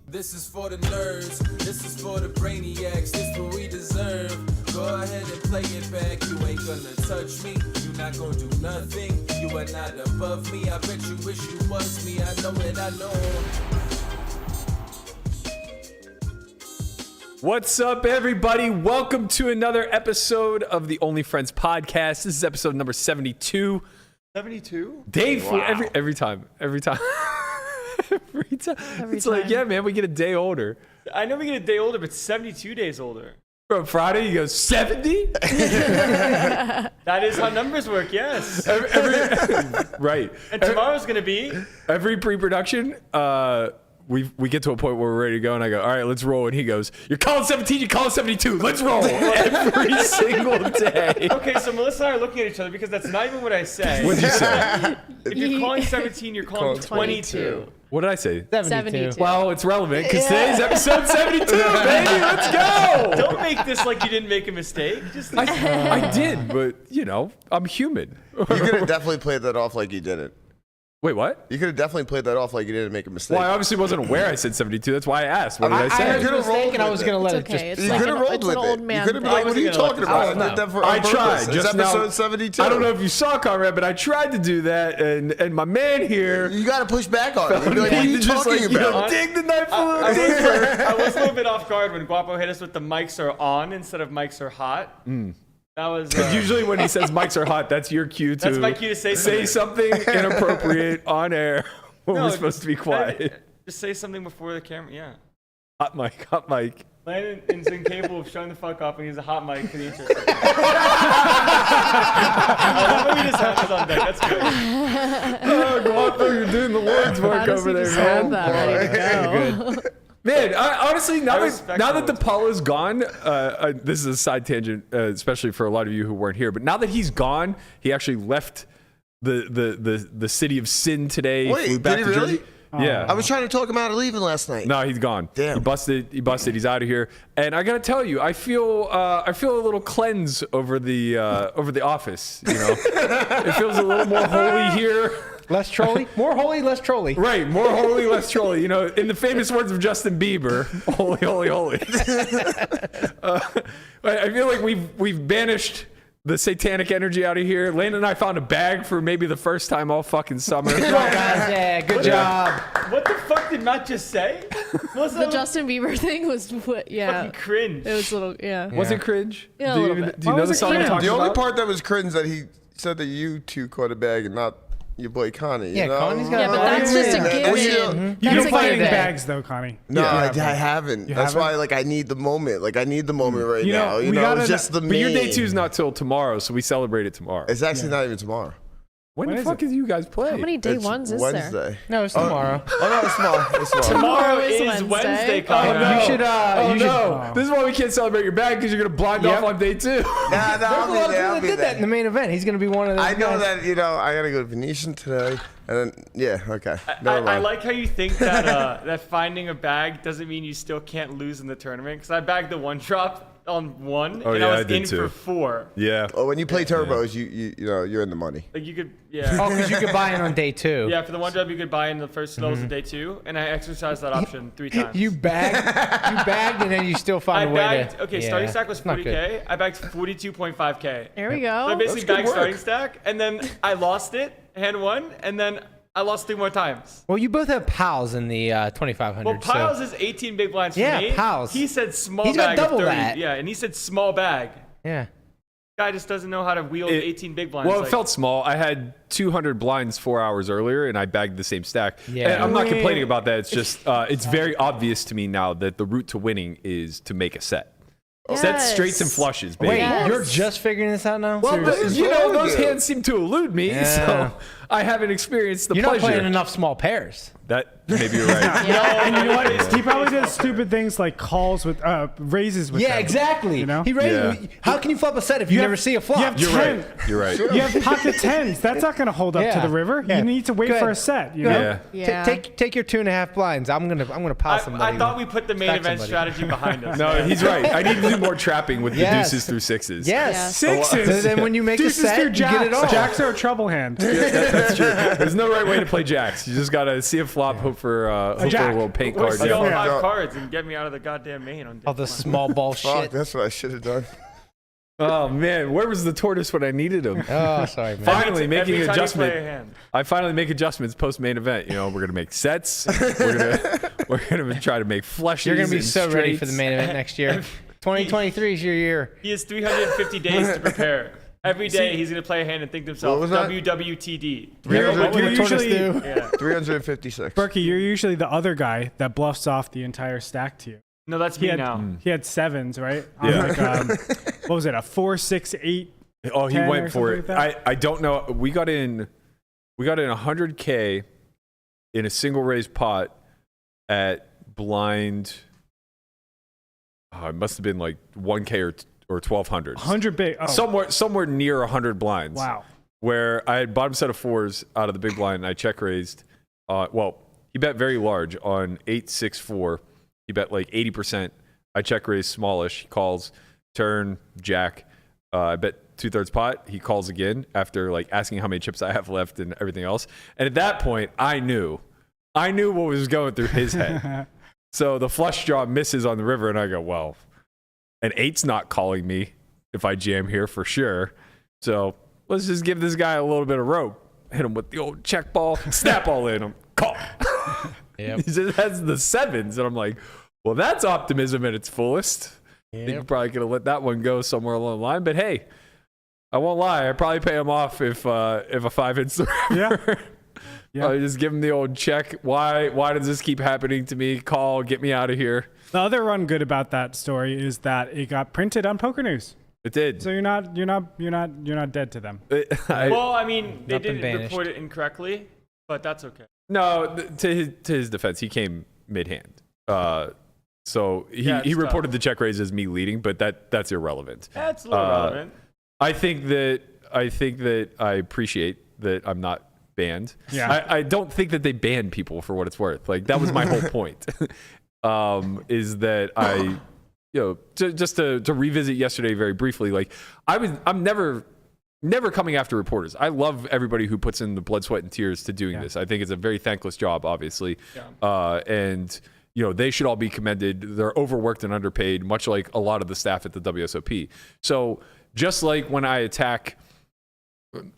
This is for the nerds, this is for the brainiacs, this what we deserve. Go ahead and play it back, you ain't gonna touch me, you not gonna do nothing, you are not above me, I bet you wish you was me, I know it, I know. What's up, everybody? Welcome to another episode of the Only Friends podcast. This is episode number 72. 72? Day four, every time. Every time. It's like, yeah, man, we get a day older. I know we get a day older, but 72 days older. Bro, Friday, you go 70? That is how numbers work, yes. Right. And tomorrow's going to be? Every pre-production, we get to a point where we're ready to go, and I go, all right, let's roll. And he goes, you're calling 17, you're calling 72. Let's roll. Every single day. Okay, so Melissa and I are looking at each other because that's not even what I say. What'd you say? If you're calling 17, you're calling 22. What did I say? 72. Well, it's relevant because today's episode 72, baby. Let's go. Don't make this like you didn't make a mistake. Just I did, but, you know, I'm human. You could have definitely played that off like you didn't. Wait, what? You could have definitely played that off like you didn't make a mistake. Well, I obviously wasn't aware I said 72. That's why I asked. What did I I say? heard You a could've mistake rolled and I was with going to it. let It's it okay. just... It's You like could have rolled it's with an old it. You man could have been thing. like, what are you talking about? I did that for I on purpose. tried. It's Just episode now, 72. I don't know if you saw Conrad, but I tried to do that, and my man here. You got to push back on it. You'd be like, what are you just talking like, you about? know, dig the knife a little I deeper. was a little bit off guard when Guapo hit us with the mics are on instead of mics are hot. That was... Usually when he says mics are hot, that's your cue to That's my cue to say something inappropriate on air when No, we're supposed to be quiet. Just say something before the camera, yeah. Hot mic, hot mic. Landon is incapable of showing the fuck up and he's a hot mic for the intro. We just have this on deck. That's good. Oh, Guapo, you're doing the Lord's work over there, Just have man. that ready to go. Man, honestly, now respect that the those. Paulo's gone, this is a side tangent, especially for a lot of you who weren't here. But now that he's gone, he actually left the city of sin today. Wait, flew back did he to really? Jersey. Yeah. I was trying to talk him out of leaving last night. No, he's gone. Damn. He busted. He's out of here. And I gotta tell you, I feel a little cleanse over the office. You know, it feels a little more holy here. Less trolly? More holy, less trolly. Right, more holy, less trolly. You know, in the famous words of Justin Bieber, holy, holy, holy. I feel like we've banished the satanic energy out of here. Landon and I found a bag for maybe the first time all fucking summer. Good job, guys. Yeah, good job. What the fuck did Matt just say? The Justin Bieber thing was what? Yeah, Fucking cringe. it was a little. Yeah. Was it cringe? Yeah, a do little you, bit. do you Why know was the it song I'm cringe? talking The only about? part that was cringe that he said that you two caught a bag and not your boy Connie. You Yeah, know? Connie's got Yeah, but that's just a man. given. You That's don't a find any given. bags though, Connie. No, I Yeah. haven't. You That's haven't? why, like, I need the moment. Like, I need the moment right You know, now. You we know, gotta- it's just the But your day meme. 2 is not till tomorrow, so we celebrate it tomorrow. It's actually not even tomorrow. When When the is fuck it? is you guys play? How many day It's ones is there? Wednesday. No, it's tomorrow. Oh, no, it's tomorrow. It's tomorrow. Tomorrow is is Wednesday. Wednesday, Oh, Conrad. no. You should, Oh, you should... no. This is why we can't celebrate your bag, because you're going to blind Yep. off on day 2. Nah, There's a lot of people that did that in the main event. He's going to be one of those I know guys. that, you know, I got to go to Venetian today. And then, yeah, okay. Never I mind. like how you think that that finding a bag doesn't mean you still can't lose in the tournament. Because I bagged the one drop on 1, Oh, and yeah, I I was did in too. for 4. Yeah. Oh, when you play turbos, you know, you're in the money. Like you could, yeah. Oh, because you could buy in on day 2. Yeah, for the one job you could buy in the first levels of day 2, and I exercised that option 3 times. You bagged, and then you still I found a way bagged, to... okay, Yeah, starting stack was not good. 40K. I bagged 42.5K. There we So I go. basically good bagged work. starting stack, and then I lost it, hand 1, and then I lost 3 more times. Well, you both have pals in the 2,500. Well, Piles is 18 big blinds for Yeah, me. Piles. He said small He's got bag of double 30. that. Yeah, and he said small bag. Yeah. Guy just doesn't know how to wield 18 big blinds. Well, it like- felt small. I had 200 blinds 4 hours earlier, and I bagged the same stack. Yeah. And I'm not complaining about that. It's just, it's very obvious to me now that the route to winning is to make a set. Sets, straights, and flushes, baby. Wait, Yes. you're just figuring this out now? Well, but, Seriously? you know, What's wrong those with you? hands seem to elude me, Yeah. so I haven't experienced the You're not pleasure. playing enough small pairs. That maybe you're right. Yeah. And you know what? He probably does stupid things like calls with raises with Yeah, them. exactly. You know? He raised. Yeah. How can you flop a set if you, never see a flop? You have You're 10. right. You're right. You have pocket tens. That's not going to hold up Yeah. to the river. Yeah. You need to wait Go for ahead. a set. You Go know? ahead. Yeah. Yeah. Take your 2.5 blinds. I'm gonna pile somebody. I thought we put the main Stack event somebody. strategy behind us. No, he's right. I need to do more trapping with Yes. the deuces through 6s. Yes. Sixes. So then when you make a Deuces set, through you get it jacks. all. Jacks are a trouble hand. That's That's true. There's no right way to play jacks. You just gotta see a flop, hope for a little paint Or card. steal Yeah. 5 cards and get me out of the goddamn main on day All the 1. small ball Fuck, shit. that's what I should have done. Oh man, where was the tortoise when I needed him? Oh, sorry, man. Finally making Every an time you play a adjustment. hand. I finally make adjustments post main event. You know, we're gonna make sets. We're gonna try to make flushes. You're gonna be and so ready for the straights. main event next year. 2023 is your year. He has 350 days to prepare. Every day he's gonna play a hand and think to himself, What was that? WWTD. What You're would a tortoise usually, do? Yeah. 356. Berkey, you're usually the other guy that bluffs off the entire stack to you. No, that's He me had, now. he had 7s, right? On Yeah. like, what was it? A 4, 6, 8. Oh, he 10 went or for something it. like that? I don't know. We got in 100K in a single raise pot at blind. Oh, it must have been like 1K or 1200. 100 big. Oh, Somewhere near 100 blinds. wow. Where I had bottom set of 4s out of the big blind and I check raised. Well, he bet very large on 8-6-4. He bet like 80%. I check raised smallish. He calls turn jack. I bet 2/3 pot. He calls again after like asking how many chips I have left and everything else. And at that point, I knew what was going through his head. So the flush draw misses on the river, and I go, well, an 8's not calling me if I jam here for sure. So let's just give this guy a little bit of rope. Hit him with the old check ball, snap all in him, call. Yep. He says that's the 7s, and I'm like, well, that's optimism at its fullest. I think Yep. you're probably gonna let that one go somewhere along the line, but hey, I won't lie. I'd probably pay him off if a 5 hits the river. Yeah. I just give him the old check. Why does this keep happening to me? Call, get me out of here. The other run good about that story is that it got printed on PokerNews. It did. So you're not dead to them. Well, I mean, they Not been didn't banished. report it incorrectly, but that's okay. No, to his defense, he came mid-hand. So Yeah, he it's reported tough. the check raise as me leading, but that's irrelevant. That's a little relevant. I think that I appreciate that I'm not banned. Yeah. I don't think that they ban people for what it's worth. Like that was my whole point. Is that I, just to revisit yesterday very briefly. Like I'm never coming after reporters. I love everybody who puts in the blood, sweat, and tears to doing this. I think it's a very thankless job, obviously. Yeah. And they should all be commended. They're overworked and underpaid, much like a lot of the staff at the WSOP. So just like when I attack,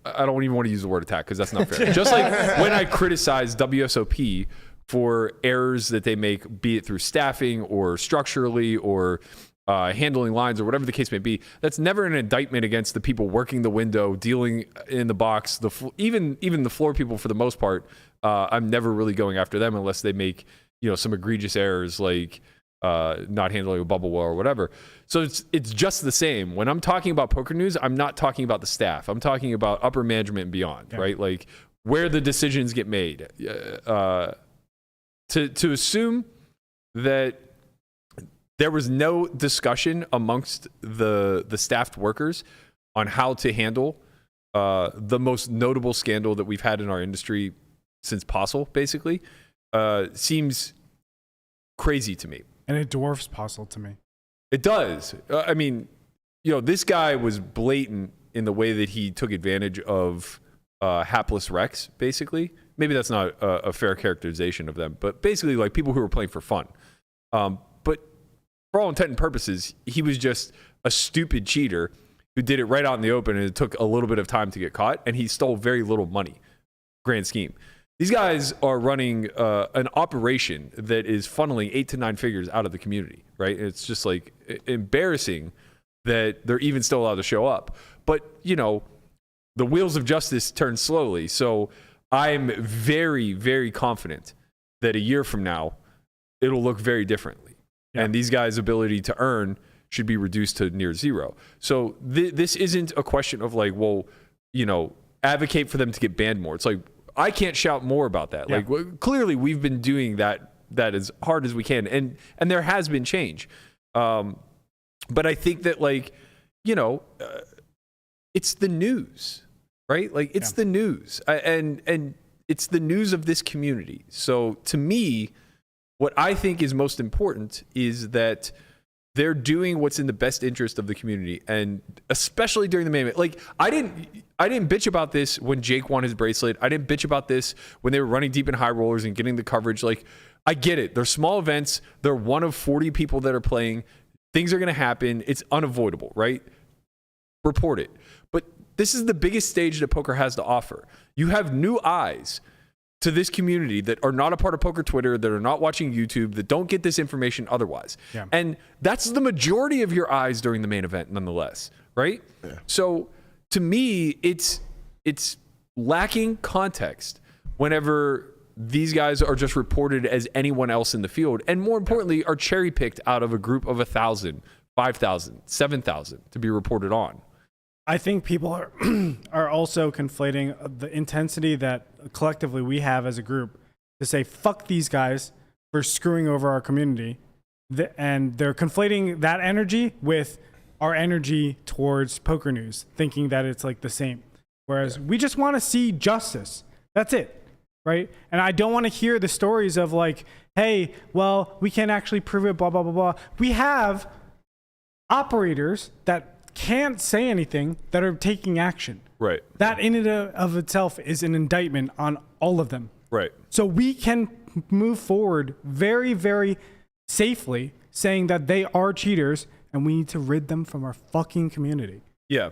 I don't even want to use the word attack because that's not fair. Just like when I criticize WSOP for errors that they make, be it through staffing or structurally or handling lines or whatever the case may be, that's never an indictment against the people working the window, dealing in the box, even the floor people for the most part. I'm never really going after them unless they make some egregious errors like not handling a bubble well or whatever. So it's just the same. When I'm talking about PokerNews, I'm not talking about the staff. I'm talking about upper management and beyond, right? Like where the decisions get made. To assume that there was no discussion amongst the staffed workers on how to handle the most notable scandal that we've had in our industry since Postle, basically, seems crazy to me. And it dwarfs Postle to me. It does. I mean, this guy was blatant in the way that he took advantage of hapless wrecks, basically. Maybe that's not a fair characterization of them, but basically like people who were playing for fun. But for all intent and purposes, he was just a stupid cheater who did it right out in the open, and it took a little bit of time to get caught, and he stole very little money, grand scheme. These guys are running an operation that is funneling 8 to 9 figures out of the community, right? It's just like embarrassing that they're even still allowed to show up. But, the wheels of justice turn slowly. So I'm very, very confident that a year from now, it'll look very differently. Yeah. And these guys' ability to earn should be reduced to near zero. So this isn't a question of like, well, advocate for them to get banned more. It's like, I can't shout more about that. Yeah. Like clearly we've been doing that as hard as we can. And there has been change. But I think that it's the news, right? Like it's the news and it's the news of this community. So to me, what I think is most important is that they're doing what's in the best interest of the community, and especially during the main event. Like I didn't bitch about this when Jake won his bracelet. I didn't bitch about this when they were running deep in high rollers and getting the coverage. Like I get it. They're small events. They're one of 40 people that are playing. Things are going to happen. It's unavoidable, right? Report it. But this is the biggest stage that poker has to offer. You have new eyes to this community that are not a part of poker Twitter, that are not watching YouTube, that don't get this information otherwise. Yeah. And that's the majority of your eyes during the main event nonetheless, right? Yeah. So to me, it's lacking context whenever these guys are just reported as anyone else in the field, and more importantly, are cherry picked out of a group of 1,000, 5,000, 7,000 to be reported on. I think people are also conflating the intensity that collectively we have as a group to say, fuck these guys for screwing over our community. And they're conflating that energy with our energy towards PokerNews, thinking that it's like the same. Whereas we just want to see justice. That's it. Right? And I don't want to hear the stories of like, hey, well, we can't actually prove it, blah, blah, blah, blah. We have operators that can't say anything that are taking action. Right. That in and of itself is an indictment on all of them. Right. So we can move forward very, very safely saying that they are cheaters and we need to rid them from our fucking community. Yeah.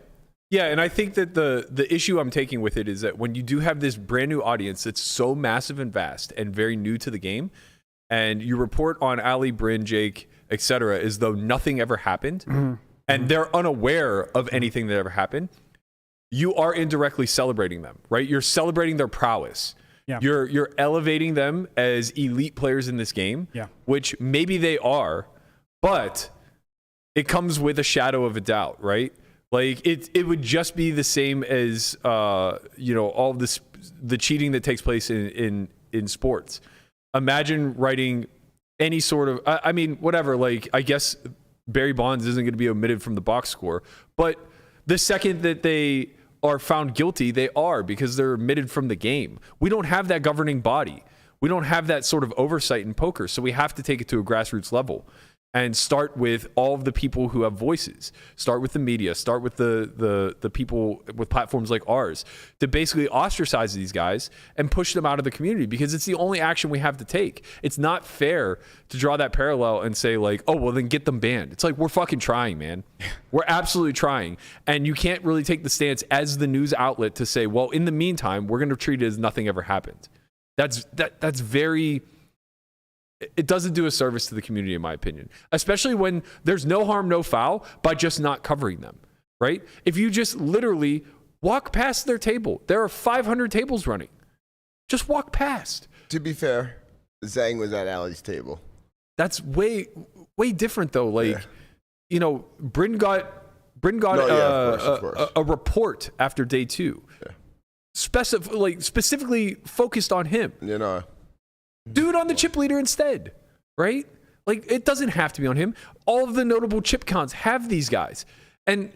Yeah, and I think that the issue I'm taking with it is that when you do have this brand new audience that's so massive and vast and very new to the game, and you report on Ali, Bryn, Jake, etc., as though nothing ever happened, and they're unaware of anything that ever happened, you are indirectly celebrating them, right? You're celebrating their prowess. Yeah. You're elevating them as elite players in this game, which maybe they are, but it comes with a shadow of a doubt, right? Like it would just be the same as all of this, the cheating that takes place in sports. Imagine writing any sort of whatever. Like I guess Barry Bonds isn't going to be omitted from the box score, but the second that they are found guilty, they are, because they're omitted from the game. We don't have that governing body. We don't have that sort of oversight in poker, so we have to take it to a grassroots level. And start with all of the people who have voices. Start with the media. Start with the people with platforms like ours to basically ostracize these guys and push them out of the community, because it's the only action we have to take. It's not fair to draw that parallel and say like, oh, well then get them banned. It's like, we're fucking trying, man. We're absolutely trying. And you can't really take the stance as the news outlet to say, well, in the meantime, we're going to treat it as nothing ever happened. That's very... It doesn't do a service to the community, in my opinion, especially when there's no harm, no foul by just not covering them, right? If you just literally walk past their table, there are 500 tables running. Just walk past. To be fair, Zhang was at Ali's table. That's way different, though. Like, Bryn got of course. a report after day 2, specifically focused on him. Do it on the chip leader instead, right? Like, it doesn't have to be on him. All of the notable chip counts have these guys. And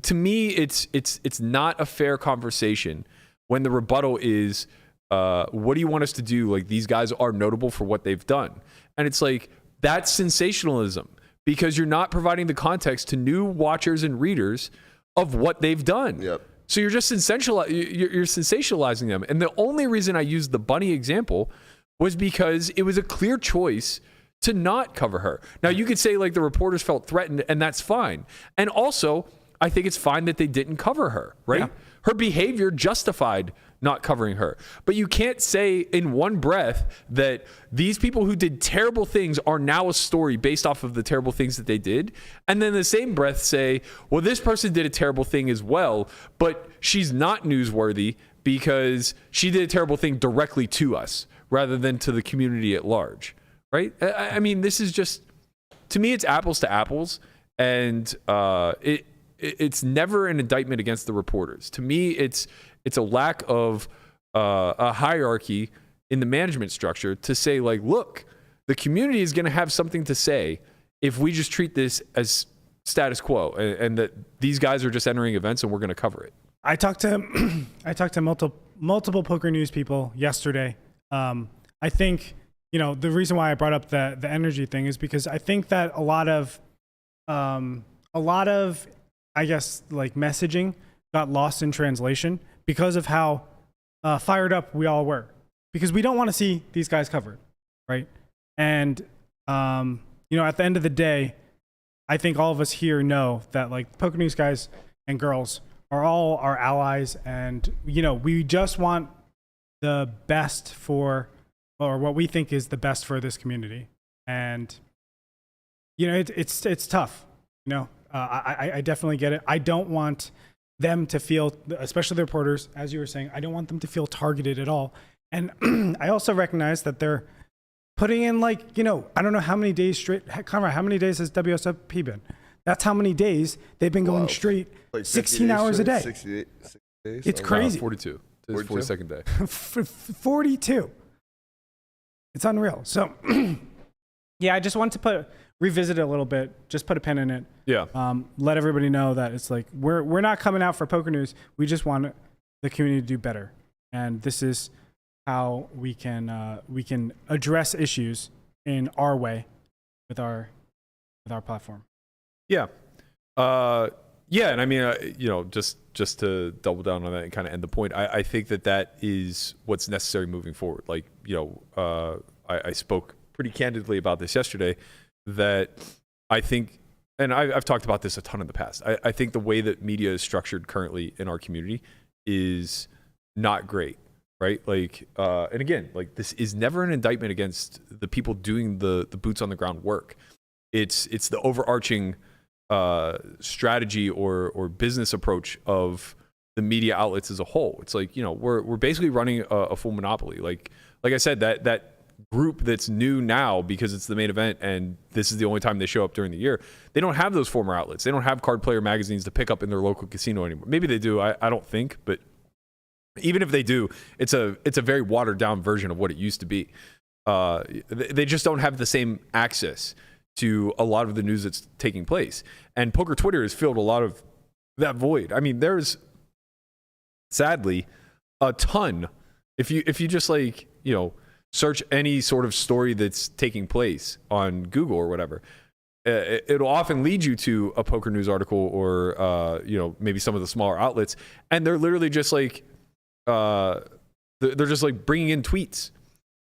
to me, it's not a fair conversation when the rebuttal is, what do you want us to do? Like, these guys are notable for what they've done. And it's like, that's sensationalism, because you're not providing the context to new watchers and readers of what they've done. Yep. So you're just you're sensationalizing them. And the only reason I used the bunny example was because it was a clear choice to not cover her. Now, you could say like the reporters felt threatened, and that's fine. And also, I think it's fine that they didn't cover her, right? Yeah. Her behavior justified not covering her. But you can't say in one breath that these people who did terrible things are now a story based off of the terrible things that they did, and then in the same breath say, well, this person did a terrible thing as well, but she's not newsworthy because she did a terrible thing directly to us rather than to the community at large, right? I mean, this is just, to me, it's apples to apples, and it's never an indictment against the reporters. To me, it's a lack of a hierarchy in the management structure to say, like, look, the community is going to have something to say if we just treat this as status quo, and that these guys are just entering events and we're going to cover it. I talked to multiple PokerNews people yesterday. I think, you know, the reason why I brought up the energy thing is because I think that a lot of I guess like messaging got lost in translation because of how fired up we all were, because we don't want to see these guys covered, right? And you know, at the end of the day, I think all of us here know that like PokerNews guys and girls are all our allies, and you know, we just want the best for, or what we think is the best for this community. And you know, it's tough. You know, I definitely get it. I don't want them to feel, especially the reporters, as you were saying, I don't want them to feel targeted at all. And I also recognize that they're putting in, like, you know, I don't know how many days straight. Conrad, how many days has WSOP been? That's how many days they've been going straight, Like 16 hours a day. 68 days. It's crazy. 42. This is 42nd day. 42. It's unreal. So, yeah, I just want to revisit it a little bit, just put a pin in it. Yeah. Let everybody know that it's like, we're not coming out for PokerNews. We just want the community to do better. And this is how we can address issues in our way with our platform. Yeah. Yeah. And I mean, you know, just to double down on that and kind of end the point, I think that is what's necessary moving forward. Like, you know, I spoke pretty candidly about this yesterday, that I think, and I've talked about this a ton in the past, I think the way that media is structured currently in our community is not great. Right. Like, and again, like, this is never an indictment against the people doing the boots on the ground work. It's the overarching strategy or business approach of the media outlets as a whole. It's like, you know, we're basically running a full monopoly. Like I said, that group that's new now because it's the main event and this is the only time they show up during the year, they don't have those former outlets. They don't have card player magazines to pick up in their local casino anymore. Maybe they do. I don't think, but even if they do, it's a very watered down version of what it used to be. They just don't have the same access to a lot of the news that's taking place. And poker Twitter has filled a lot of that void. I mean, there's sadly a ton. If you just, like, you know, search any sort of story that's taking place on Google or whatever, it'll often lead you to a PokerNews article or you know, maybe some of the smaller outlets, and they're literally just like they're just like bringing in tweets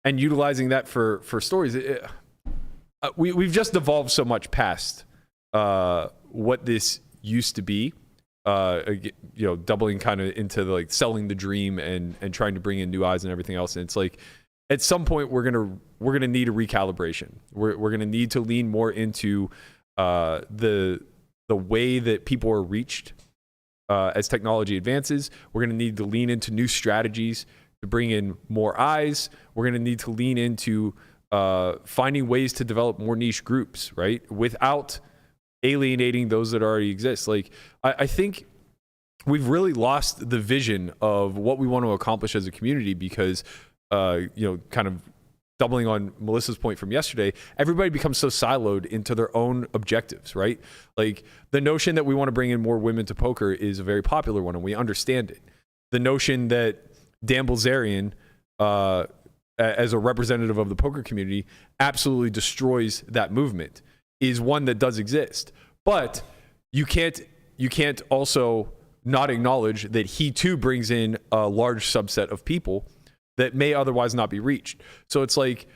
and utilizing that for stories. We've just evolved so much past what this used to be, you know, doubling kind of into the, like, selling the dream and trying to bring in new eyes and everything else. And it's like, at some point we're gonna need a recalibration. We're gonna need to lean more into the way that people are reached as technology advances. We're gonna need to lean into new strategies to bring in more eyes. We're gonna need to lean into finding ways to develop more niche groups, right, without alienating those that already exist. Like, I think we've really lost the vision of what we want to accomplish as a community because, you know, kind of doubling on Melissa's point from yesterday, everybody becomes so siloed into their own objectives, right? Like, the notion that we want to bring in more women to poker is a very popular one, and we understand it. The notion that Dan Bilzerian, as a representative of the poker community, absolutely destroys that movement is one that does exist. But you can't also not acknowledge that he too brings in a large subset of people that may otherwise not be reached. So it's like,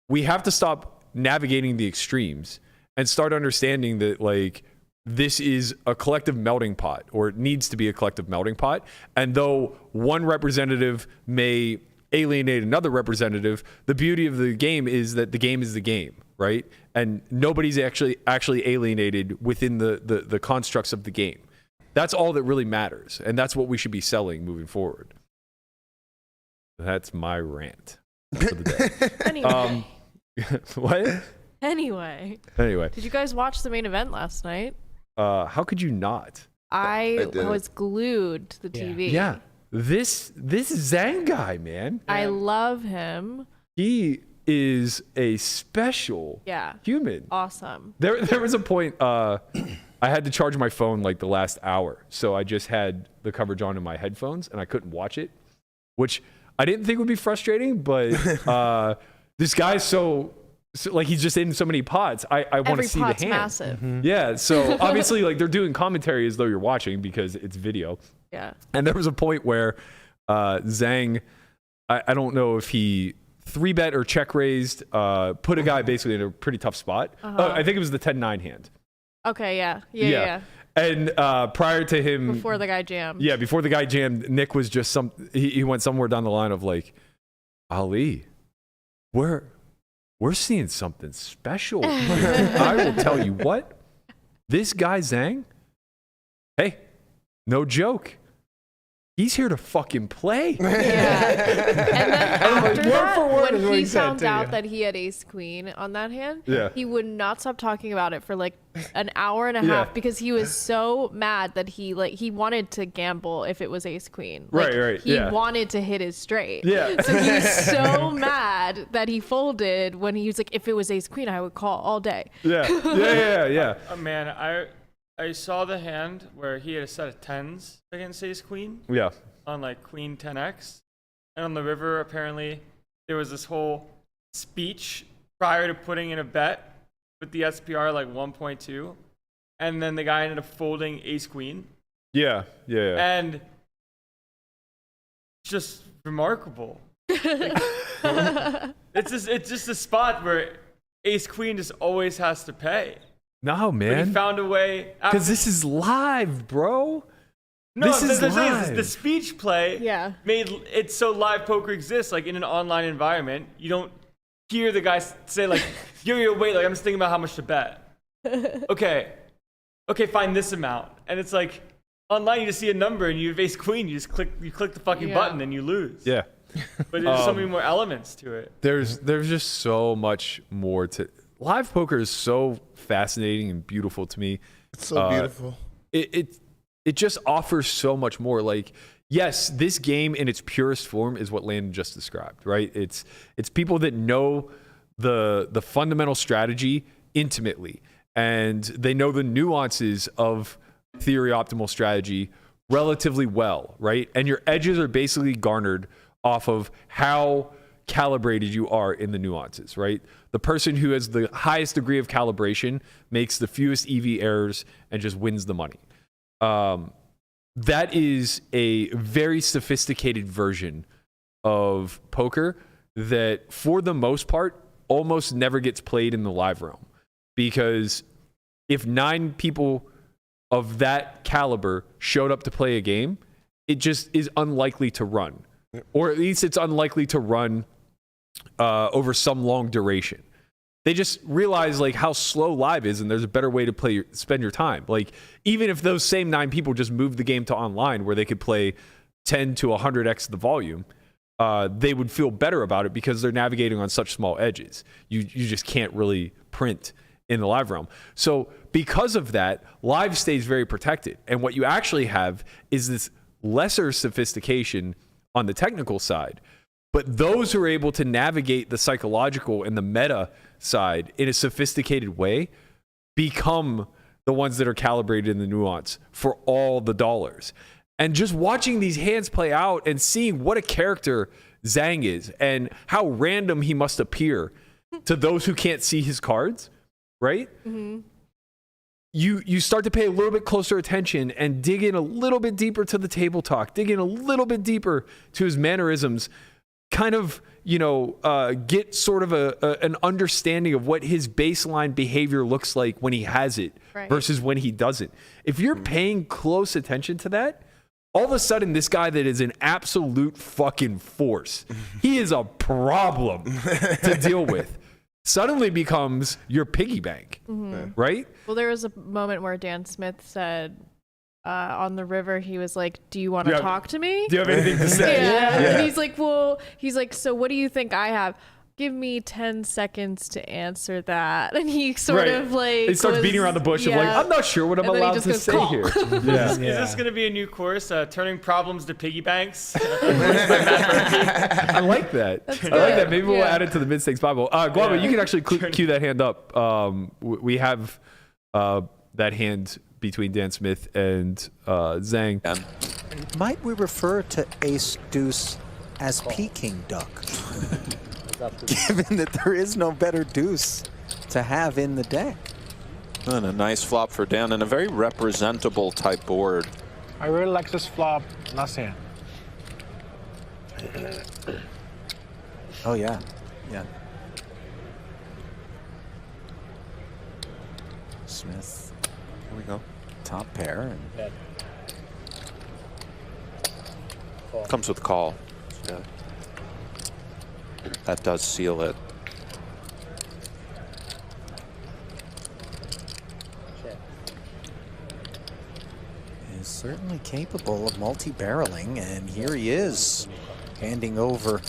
we have to stop navigating the extremes and start understanding that, like, this is a collective melting pot, or it needs to be a collective melting pot. And though one representative may alienate another representative, the beauty of the game is that the game is the game, right? And nobody's actually alienated within the constructs of the game. That's all that really matters, and that's what we should be selling moving forward. That's my rant for the day. Anyway. What? Anyway. Did you guys watch the main event last night? How could you not? I did. was glued to the TV. Yeah. This Zhang guy, man. I love him. He is a special human. Awesome. There was a point I had to charge my phone like the last hour, so I just had the coverage on in my headphones and I couldn't watch it, which I didn't think would be frustrating, but this guy's so like he's just in so many pots. I want to Every see the pot's hand. massive. Yeah, so obviously like they're doing commentary as though you're watching because it's video. Yeah. And there was a point where Zhang, I don't know if he 3-bet or check raised, put a guy basically in a pretty tough spot. I think it was the 10-9 hand. Okay. Yeah. And prior to him, Before the guy jammed. yeah, before the guy jammed, Nick was just he went somewhere down the line of like, Ali, we're seeing something special here. I will tell you what, this guy Zhang, hey, no joke. He's here to fucking play. Yeah. And then after word for word that, is when what he he said, found too, out yeah. that he had ace queen on that hand, Yeah. he would not stop talking about it for like an hour and a Yeah. half because he was so mad that he wanted to gamble if it was ace queen. Like, Right, He yeah. wanted to hit his straight. Yeah. So he was so mad that he folded when he was like, if it was ace queen, I would call all day. Yeah. Oh man, I saw the hand where he had a set of 10s against ace queen Yeah. on like queen 10x, and on the river apparently there was this whole speech prior to putting in a bet with the SPR like 1.2, and then the guy ended up folding ace queen, Yeah. and it's just remarkable. It's just a spot where ace queen just always has to pay. No, But he man. found a way. Because this is live, bro. No, this is the thing live. the speech play Yeah. made it so live poker exists. Like in an online environment, you don't hear the guy say like, yo, wait, like I'm just thinking about how much to bet. Okay, fine, this amount. And it's like, online you just see a number and you have ace queen, you click the fucking Yeah. button and you lose. Yeah. But there's so many more elements to it. There's just so much more to live poker is so fascinating and beautiful to me. It's so beautiful. It just offers so much more. Like, yes, this game in its purest form is what Landon just described, right? It's people that know the fundamental strategy intimately, and they know the nuances of theory optimal strategy relatively well, right? And your edges are basically garnered off of how calibrated you are in the nuances, right? The person who has the highest degree of calibration makes the fewest EV errors and just wins the money. That is a very sophisticated version of poker that, for the most part, almost never gets played in the live realm. Because if 9 people of that caliber showed up to play a game, it just is unlikely to run. Or at least it's unlikely to run over some long duration. They just realize like how slow live is, and there's a better way to spend your time. Like, even if those same 9 people just moved the game to online where they could play 10 to 100x the volume, they would feel better about it because they're navigating on such small edges. You just can't really print in the live realm. So because of that, live stays very protected. And what you actually have is this lesser sophistication on the technical side. But those who are able to navigate the psychological and the meta side in a sophisticated way become the ones that are calibrated in the nuance for all the dollars. And just watching these hands play out and seeing what a character Zhang is and how random he must appear to those who can't see his cards, right? Mm-hmm. You start to pay a little bit closer attention and dig in a little bit deeper to the table talk, dig in a little bit deeper to his mannerisms, kind of, get sort of an understanding of what his baseline behavior looks like when he has it versus when he doesn't. If you're paying close attention to that, all of a sudden this guy that is an absolute fucking force, he is a problem to deal with, suddenly becomes your piggy bank, right? Well, there was a moment where Dan Smith said on the river, he was like, do you want to talk to me? Do you have anything to say? Yeah. Yeah. And he's like, so what do you think I have? Give me 10 seconds to answer that. And he sort of like... He starts beating around the bush of like, I'm not sure what I'm allowed to say call. here. Is this going to be a new course, turning problems to piggy banks? I like that. I like that. Maybe we'll add it to the mid-stakes Bible. Guava, you can actually cue that hand up. We have that hand between Dan Smith and Zhang. Might we refer to ace deuce as Peking duck? given that there is no better deuce to have in the deck. And a nice flop for Dan and a very representable type board. I really like this flop. Nothing. Oh, yeah. Yeah. Smith. Here we go. Top pair. And Comes with call. Yeah. That does seal it. is certainly capable of multi-barreling, and here he is, handing over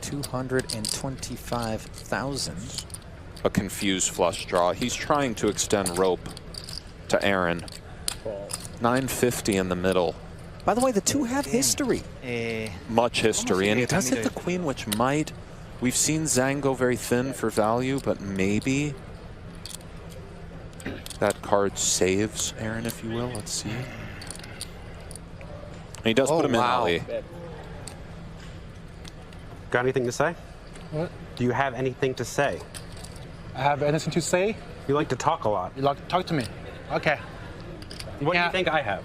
225,000. A confused flush draw. He's trying to extend rope to Aaron. 950 in the middle. By the way, the two have history. Much history, and he does hit the queen, which might... We've seen Zhang go very thin for value, but maybe that card saves Aaron, if you will. Let's see. And he does put him in, Ali. Got anything to say? What? Do you have anything to say? I have anything to say? You like to talk a lot. You like to talk to me? Okay. What do you think I have?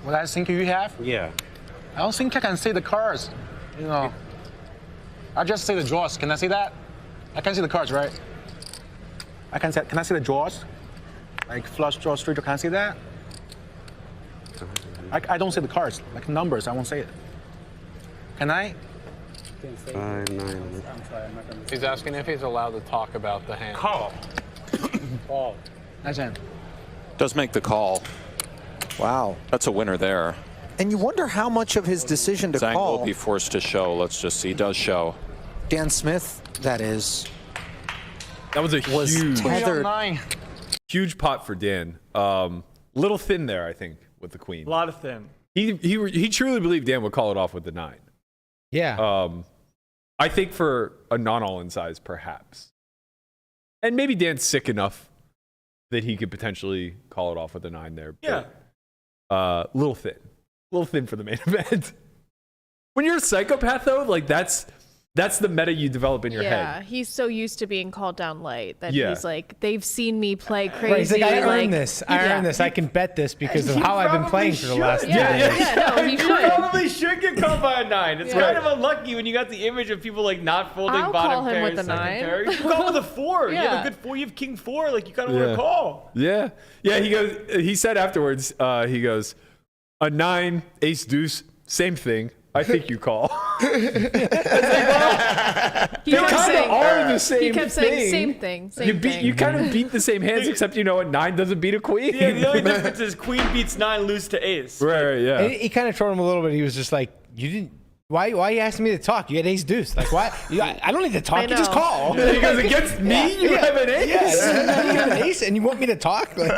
What I think you have? Yeah. I don't think I can see the cards. You know, I just see the draws. Can I see that? I can see the cards, right? I can see. Can I see the draws? Like flush draw, straight draw. Can I see that? I don't see the cards. Like numbers, I won't see it. Can I? 5, 9. He's asking if he's allowed to talk about the hand. Call. Call. Nice hand. Does make the call. Wow. That's a winner there. And you wonder how much of his decision to Zhang call. will be forced to show. Let's just see. He does show. Dan Smith, that is. That was a huge, tethered. huge pot for Dan. Little thin there, I think, with the queen. A lot of thin. He truly believed Dan would call it off with the 9. Yeah. I think for a non-all-in size, perhaps. And maybe Dan's sick enough that he could potentially call it off with a 9 there. Yeah. But, little thin for the main event. When you're a psychopath, though, like that's the meta you develop in your head. Yeah, he's so used to being called down late that Yeah. he's like, they've seen me play crazy. Right, he's like, I like, earned this. I yeah. earned this. I can bet this because of You how I've been playing probably for the last should. Yeah, no, he You should. probably should get called by a 9. It's Yeah. kind of unlucky when you got the image of people like not folding I'll bottom call him pairs, with a second 9. pair. You can call with a 4. You have Yeah. a good 4. You have king 4. Like you kind of want to call. Yeah. He said afterwards, he goes, a 9, ace deuce, same thing. I think you call. He They kept kind saying- of are the same He kept thing. saying same thing. Same thing. You kind of beat the same hands, except you know a 9 doesn't beat a queen. Yeah, the only difference is queen beats 9, lose to ace. Right, yeah. And he kind of trolled him a little bit. He was just like, you didn't. Why are you asking me to talk? You had ace deuce. Like, why? I don't need to talk. I You just know. call. He goes, against me? You have an ace? Yes. You have an ace and you want me to talk? Like,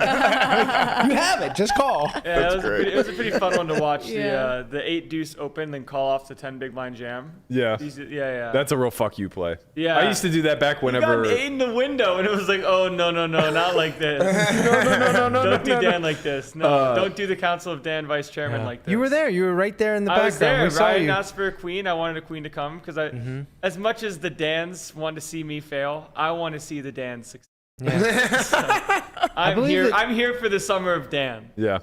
you have it. Just call. Yeah, it was a pretty fun one to watch. Yeah. The 8 deuce open, then call off the 10 big blind jam. Yeah. Yeah. That's a real fuck you play. Yeah. I used to do that back You whenever. got an 8 in the window, and it was like, oh, no, not like this. No. Don't do Dan like this. No, don't do the Council of Dan vice chairman like this. You were there. You were right there in the I was background. there. We saw Ryan you. asked for a queen. I wanted a queen to come because as much as the Dans want to see me fail, I want to see the Dans succeed. Yeah. So, I'm here. that- I'm here for the summer of Dan. Yeah.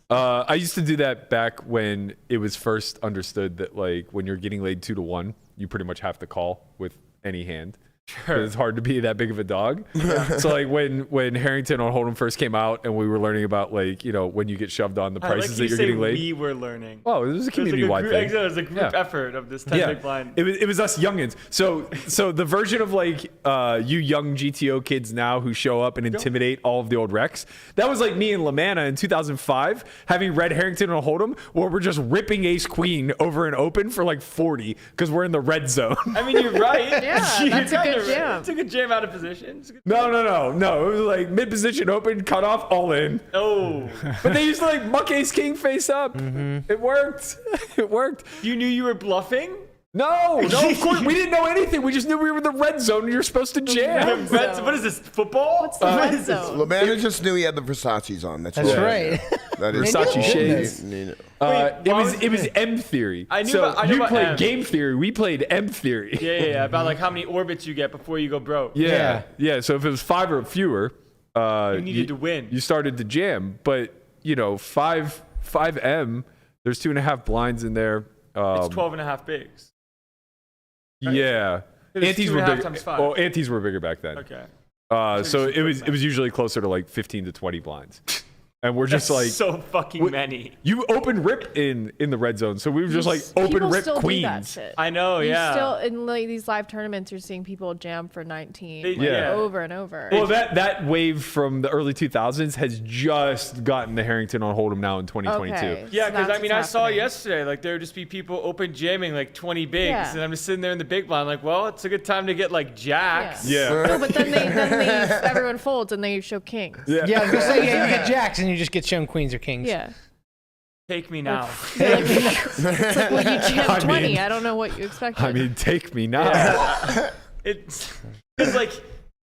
I used to do that back when it was first understood that, like, when you're getting laid 2 to 1, you pretty much have to call with any hand. Sure. It's hard to be that big of a dog. So, like, when Harrington on Hold'em first came out and we were learning about, like, you know, when you get shoved on the prices that you're getting laid. We were learning. Oh, it was a community-wide thing. It was a group effort of this 10 big blind. It was us youngins. So the version of like you young GTO kids now who show up and intimidate all of the old Rex. That was like me and LaManna in 2005 having read Harrington on Hold'em where we're just ripping ace queen over an open for like 40 because we're in the red zone. I mean, you're right. Yeah, that's a good jam. It's a good jam out of position. No. It was like mid position open, cut off, all in. Oh. But they used to like muck ace king face up. It worked. It worked. You knew you were bluffing? No, of course we didn't know anything. We just knew we were in the red zone and you're supposed to jam. What is this, football? What's the red zone? LeManna just knew he had the Versace's on. That's That's all. right. That is Versace shades. Nino. It was M theory. I knew so about- I knew you about played M. game theory. We played M theory. Yeah, about like how many orbits you get before you go broke. Yeah. So if it was 5 or fewer, You needed to win. You started to jam, but 5M. There's 2.5 blinds in there. It's 12.5 bigs. Right? Yeah. It's Antes 2.5 were bigger. times 5. Well, antes were bigger back then. Okay. So it was usually closer to like 15 to 20 blinds. And we're just That's like so fucking many. You open rip in the red zone, so we were just like open People rip still do that queens. shit. I know, You yeah. Still in like these live tournaments, you're seeing people jam for 19 Yeah. over and over. Well, that wave from the early 2000s has just gotten the Harrington on Hold'em now in 2022. Okay. Yeah, So because that's I mean, I what's saw happening. yesterday, like there would just be people open jamming like 20 bigs, Yeah. and I'm just sitting there in the big blind, like, well, it's a good time to get like jacks. Yeah. No, but then everyone folds and they show kings. Yeah. Yeah, I was gonna say, you get jacks and you just get shown queens or kings. Yeah. Take me now. It's like, well, you jammed I 20. mean- I don't know what you expected. I mean, take me now. It's like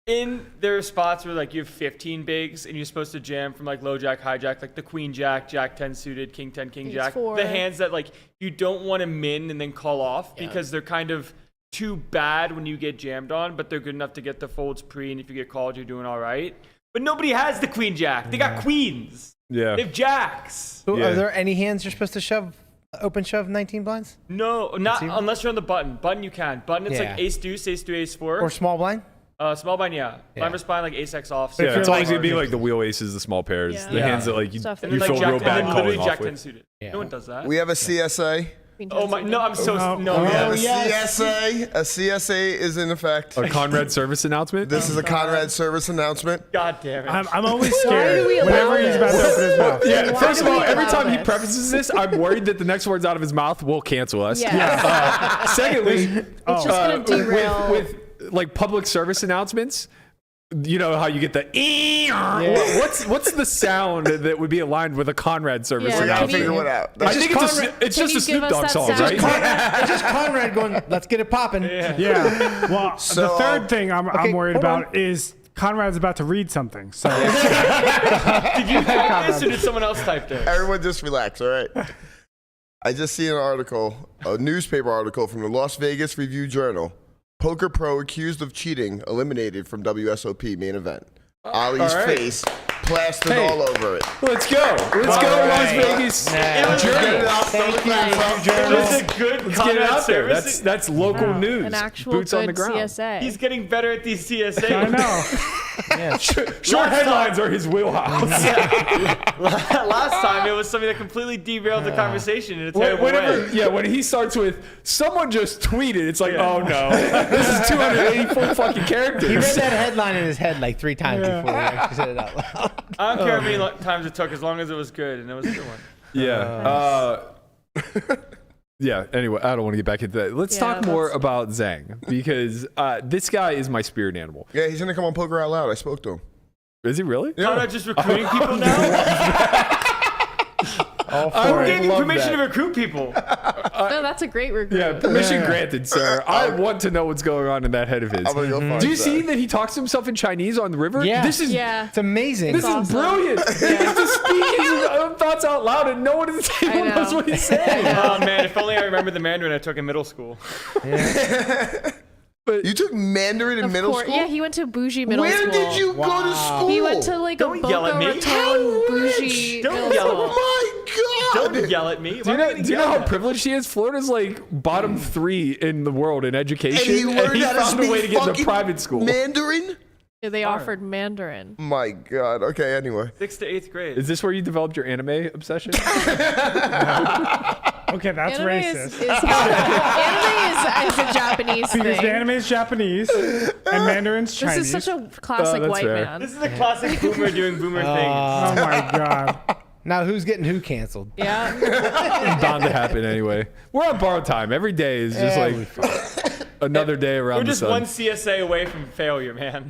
there are spots where like you have 15 bigs and you're supposed to jam from like low jack, high jack, like the queen jack, jack 10 suited, king 10, king Ace jack. 4. The hands that like you don't want to min and then call off because they're kind of too bad when you get jammed on, but they're good enough to get the folds pre, and if you get called, you're doing all right. But nobody has the queen jack. They got queens. Yeah. They have jacks. So Yeah. Are there any hands you're supposed to open shove 19 blinds? No, not See? unless you're on the button. Button you can. Button it's Yeah. like ace deuce, ace 4. Or small blind? Small blind, yeah. Blind versus blind, like ace x off. Yeah, it's you're always like- gonna be like the wheel aces, the small pairs, Yeah. the Yeah. hands that like you Stuff And you then feel like real jack, bad and then calling literally off jack 10 with. suited. Yeah. No one does that. We have a CSA. Queen Oh 10 my, suited. no, I'm so, No. no, We have yes. a CSA. A CSA is in effect. A Conrad service announcement. This is a Conrad service announcement. God damn it. I'm always Why scared do we allow whenever he's about to this? open his mouth. Yeah, Why first do of all, we every allow time he this? prefaces this, I'm worried that the next words out of his mouth will cancel us. Yeah. Secondly, It's just going to derail. with like public service announcements, you know how you get the what's the sound that would be aligned with a Conrad service Yeah, We gotta can you- announcement? figure it out. I think Conrad- it's Can just you a Snoop give us Dogg that song, sound? right? It's just Conrad going, let's get it popping. Yeah. Well, So, the third thing I'm okay, worried hold about on. is Conrad's about to read something. So Did you type this or did someone else type this? Everyone just relax, all right? I just see an article, a newspaper article from the Las Vegas Review-Journal. Poker pro accused of cheating eliminated from WSOP main event. Ali's all right. face plastered Hey. all over it. Let's go. Let's go, Las Vegas. It was Get it good. out, Thank throw you, the facts out. It was a good Let's get it Conrad out there. service. That's local news. An actual Boots good on the ground. CSA. He's getting better at these CSAs. I know. Short headlines are his wheelhouse. Last time it was something that completely derailed the conversation in a terrible way. When he starts with someone just tweeted, it's like, oh no, this is 284 fucking He read characters. that headline in his head like 3 times before he actually said it out loud. I don't care how many times it took, as long as it was good, and it was a good one. Yeah. Yeah. Anyway, I don't want to get back into that. Let's Yeah, talk more that's- about Zhang because this guy is my spirit animal. Yeah, he's gonna come on Poker Out Loud. I spoke to him. Is he really? Conrad just recruiting people now? Who gave you permission to recruit people? No, that's a great recruit. Yeah, permission granted, sir. I want to know what's going on in that head of his. I'm gonna go find Do you that. see that he talks to himself in Chinese on the river? Yeah. This is Yeah. It's amazing. This is awesome. brilliant. He gets to speak his own thoughts out loud, and no one at the table know. knows what he's saying. Oh man, if only I remembered the Mandarin I took in middle school. You took Mandarin in Of middle course. school? Yeah, he went to bougie middle Where school. did you go to school? He went to like Don't a yell at Boca me. Raton bougie Don't middle yell at school. me. My God! Don't yell at me. Do you know how privileged he is? Florida's like bottom 3 in the world in education, And he learned how to found a way speak to get into fucking private school. Mandarin? Yeah, they offered Mandarin. My God. Okay, anyway. 6th to 8th grade. Is this where you developed your anime obsession? Okay, that's Anime racist. anime is a Japanese Because thing. the anime is Japanese and Mandarin's This Chinese. is such a classic that's white fair. man. This is a classic boomer doing boomer things. Oh my god. Now who's getting who canceled? Yeah. Bound to happen anyway. We're on borrowed time. Every day is just like another day around We're the just sun. one CSA away from failure, man.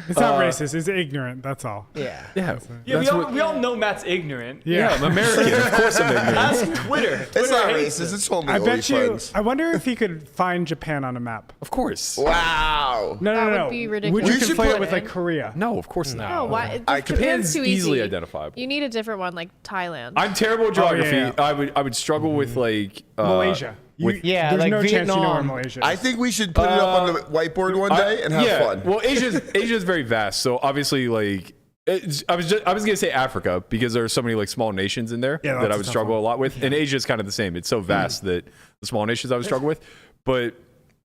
It's not racist. It's ignorant. That's all. Yeah. Yeah. Yeah, we all know Matt's ignorant. Yeah, I'm American. Of course I'm ignorant. Ask Twitter. It's not hates racist. it. It's only I bet you. friends. I wonder if he could find Japan on a map. Of course. Wow. No, That no, would no. be Would ridiculous. you We should conflate it put- with like Korea? No, of course not. No, why? Japan's too easily easy. identifiable. You need a different one like Thailand. I'm terrible at geography. yeah. I would struggle with like Malaysia. with- Yeah, There's like no chance you know where Vietnam. Malaysia is. I think we should put it up on the whiteboard one day and have yeah. fun. Well, Asia's very vast, so obviously like I was gonna say Africa because there are so many like small nations in there Yeah, that that's I a would tough struggle one. a lot with, and Asia's kind of the same. It's so vast that the small nations I would struggle with, but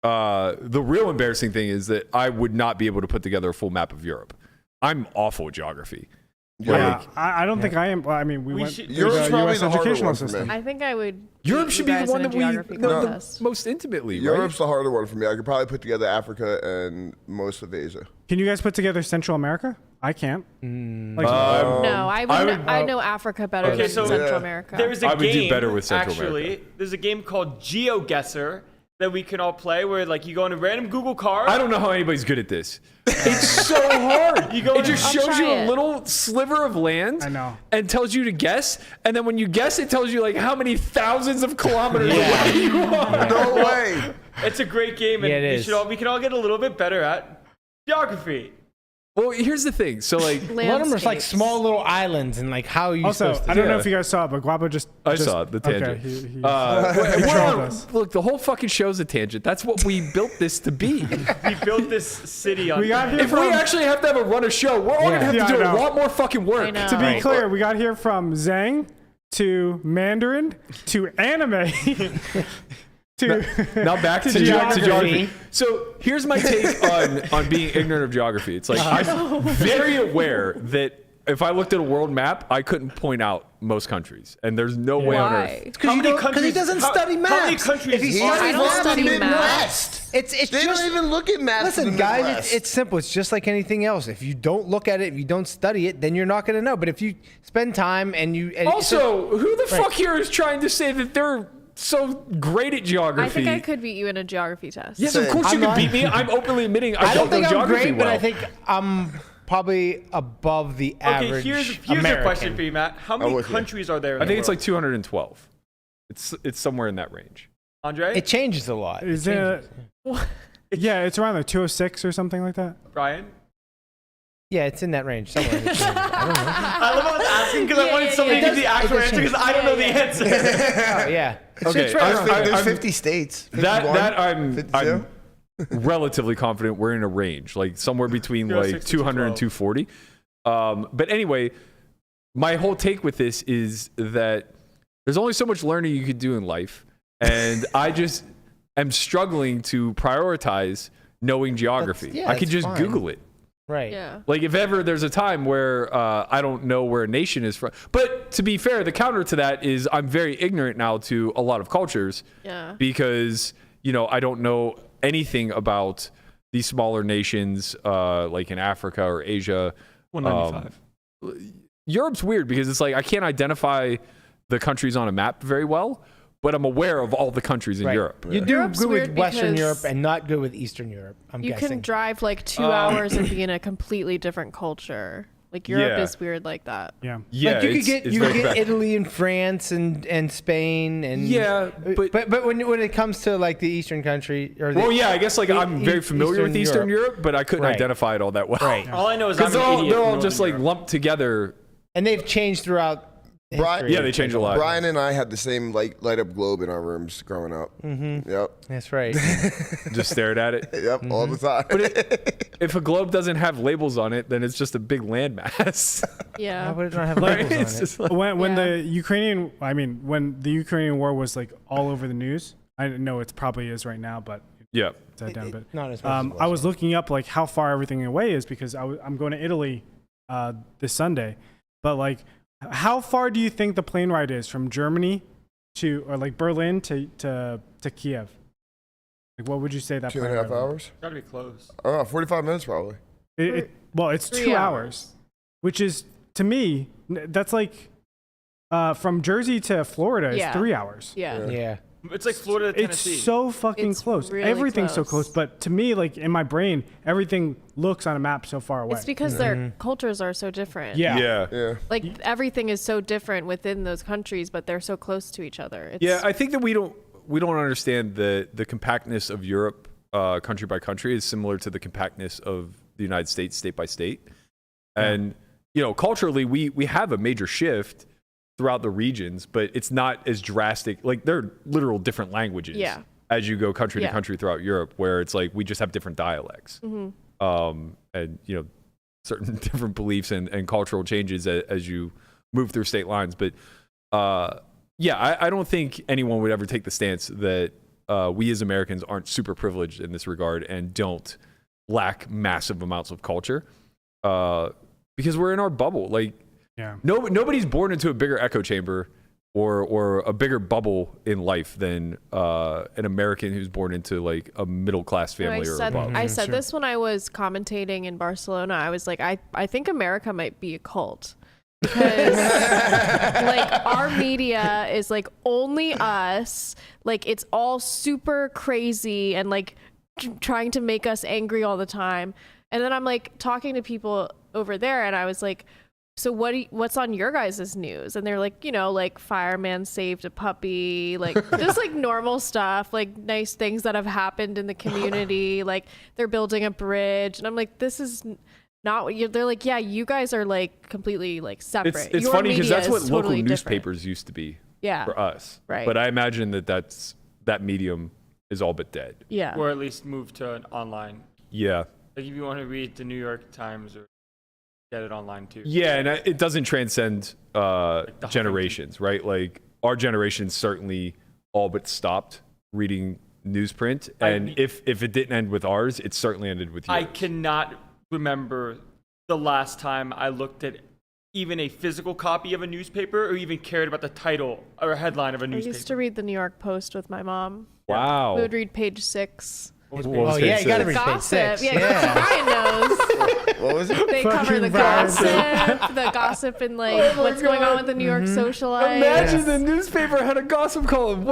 the real embarrassing thing is that I would not be able to put together a full map of Europe. I'm awful at geography. Yeah, I don't think I am. Well, I mean, we went should- through Europe's the probably U.S. the harder educational one for me. system. I think I would. Europe beat should you be the guys one in a that we geography know the contest. most intimately, right? Europe's the harder one for me. I could probably put together Africa and most of Asia. Can you guys put together Central America? I can't. Like, No, I know Africa better Okay, than so Central America. There is a I would do game, better with Central actually, America. there's a game called GeoGuessr that we can all play where like you go on a random Google card. I don't know how anybody's good at this. It's so hard. You go It in- just I'll shows you try a it. little sliver of land. I know. And tells you to guess. And then when you guess, it tells you like how many thousands of kilometers away you are. No way. It's a great game, and Yeah, it is. we can all get a little bit better at geography. Well, here's the thing. So like, A lot of them are like Landscapes. small little islands, and like how are you Also, supposed to I don't know Yeah. if you guys saw it, but Guapo just. I saw it, the tangent. Okay, he we're trolled on- us. look, the whole fucking show's a tangent. That's what we built this to be. We built this city on. We got here If we from. actually have to have a run a show, we're all gonna have Yeah, to do I a know. lot more fucking work. I know. To be Right. clear, we got here from Zhang to Mandarin to anime to. Now back to geography. So here's my take on being ignorant of geography. It's like I'm very aware that if I looked at a world map, I couldn't point out most countries, and there's no way on Why? earth. How many countries? he doesn't study maps. How many countries? If he are- studies I don't maps, study then maps. It's They just, don't even look at maps. Listen, in the guys, Midwest. it's simple. It's just like anything else. If you don't look at it, if you don't study it, then you're not going to know. But if you spend time and you Also, who the Right. fuck here is trying to say that they're so great at geography? I think I could beat you in a geography test. Yes, of Same. course you I'm can not- beat me. I'm openly admitting I I don't don't know think I'm geography great, well. but I think I'm probably above the Okay, average here's American. a question for you, Matt. How many with you. countries are there? In I think the it's like 212. It's somewhere in that range. Andre, It changes a lot. Is it it? changes. Yeah, it's around like 206 or something like that. Brian. Yeah, it's in that range somewhere. It changes. I don't know. I love how I was asking because I Yeah, wanted yeah, somebody yeah. to give the actual It does answer because I don't know the answer. Oh, yeah. Okay, It's right around I- there. There's I'm- 50 states. That 51, I'm 52? relatively confident we're in a range, like somewhere between like 206 to 200 and 240. But anyway, my whole take with this is that there's only so much learning you could do in life, and I just am struggling to prioritize knowing geography. Yeah, I could that's just fine. Google it. Right. Yeah. Like if ever there's a time where I don't know where a nation is from. But to be fair, the counter to that is I'm very ignorant now to a lot of cultures Yeah. because, I don't know anything about these smaller nations like in Africa or Asia. 195. Europe's weird because it's like I can't identify the countries on a map very well, but I'm aware of all the countries in Right. Europe. You do Europe's good with weird Western because Europe and not good with Eastern Europe. I'm You guessing. can drive like 2 hours and be in a completely different culture. Like Europe Yeah. is weird like that. Yeah. Yeah, like you could it's- get it's you could very get bad. Italy and France and Spain and Yeah, but when it comes to like the Eastern country or the, Well, yeah, I guess like I'm very familiar with Eastern Europe, but I couldn't Right. identify it all that well. Right. All I know is I'm Because an they're all, idiot they're all from just Northern like Europe. lumped together. and they've changed throughout. Brian- history. Yeah, they changed a lot. Brian and I had the same light up globe in our rooms growing up. Mm-hmm. Yep. That's right. Just stared at it. Yep. All the time. If a globe doesn't have labels on it, then it's just a big landmass. Yeah. Why would it not have Right? labels on It's it? just like, when Yeah. when the Ukrainian war was like all over the news, I know it probably is right now, but yeah. it's died down. But Not as much as it I was looking up like how far everything away is because I'm going to Italy this Sunday, but like how far do you think the plane ride is from Germany to or like Berlin to Kiev? Like what would you say that 2.5 plane ride was? hours? Gotta be close. I don't know, 45 minutes probably. Well, it's 3 2 hours. hours, which is to me that's like from Jersey to Florida is Yeah. 3 hours. Yeah. Yeah. It's like Florida to Tennessee. It's so fucking It's close. really Everything's so close. close. But to me, like in my brain, everything looks on a map so far away. It's because their cultures are so different. Yeah. Like everything is so different within those countries, but they're so close to each other. It's, Yeah, I think that we don't understand the compactness of Europe, country by country, is similar to the compactness of the United States, state by state. And culturally, we have a major shift throughout the regions, but it's not as drastic. Like they're literal different languages. Yeah. As you go country to country throughout Europe, where it's like we just have different dialects, and certain different beliefs and cultural changes as you move through state lines. But I don't think anyone would ever take the stance that we as Americans aren't super privileged in this regard and don't lack massive amounts of culture, because we're in our bubble. Like, nobody's born into a bigger echo chamber or a bigger bubble in life than an American who's born into like a middle class family or above. I said this when I was commentating in Barcelona. I was like, I think America might be a cult. Because like our media is like only us, like it's all super crazy and like trying to make us angry all the time. And then I'm like talking to people over there and I was like, so what's on your guys' news? And they're like, like fireman saved a puppy, like just like normal stuff, like nice things that have happened in the community, like they're building a bridge. And I'm like, this is not what they're like, yeah, you guys are like completely like separate. It's Your funny because media that's what is local totally newspapers different. used to be Yeah. for us. Right. But I imagine that medium is all but dead. Yeah. Or at least move to an online. Yeah. Like if you want to read the New York Times or get it online too. Yeah, and it doesn't transcend generations, right? Like our generation certainly all but stopped reading newsprint, and if it didn't end with ours, it certainly ended with yours. I cannot remember the last time I looked at even a physical copy of a newspaper or even cared about the title or headline of a I newspaper. used to read the New York Post with my mom. Wow. We would read page 6. Oh yeah, you gotta read page Gossip. 6. Yeah, Ryan knows. What was it? They cover the gossip and like what's going on with the New York socialite. Imagine the newspaper had a gossip column.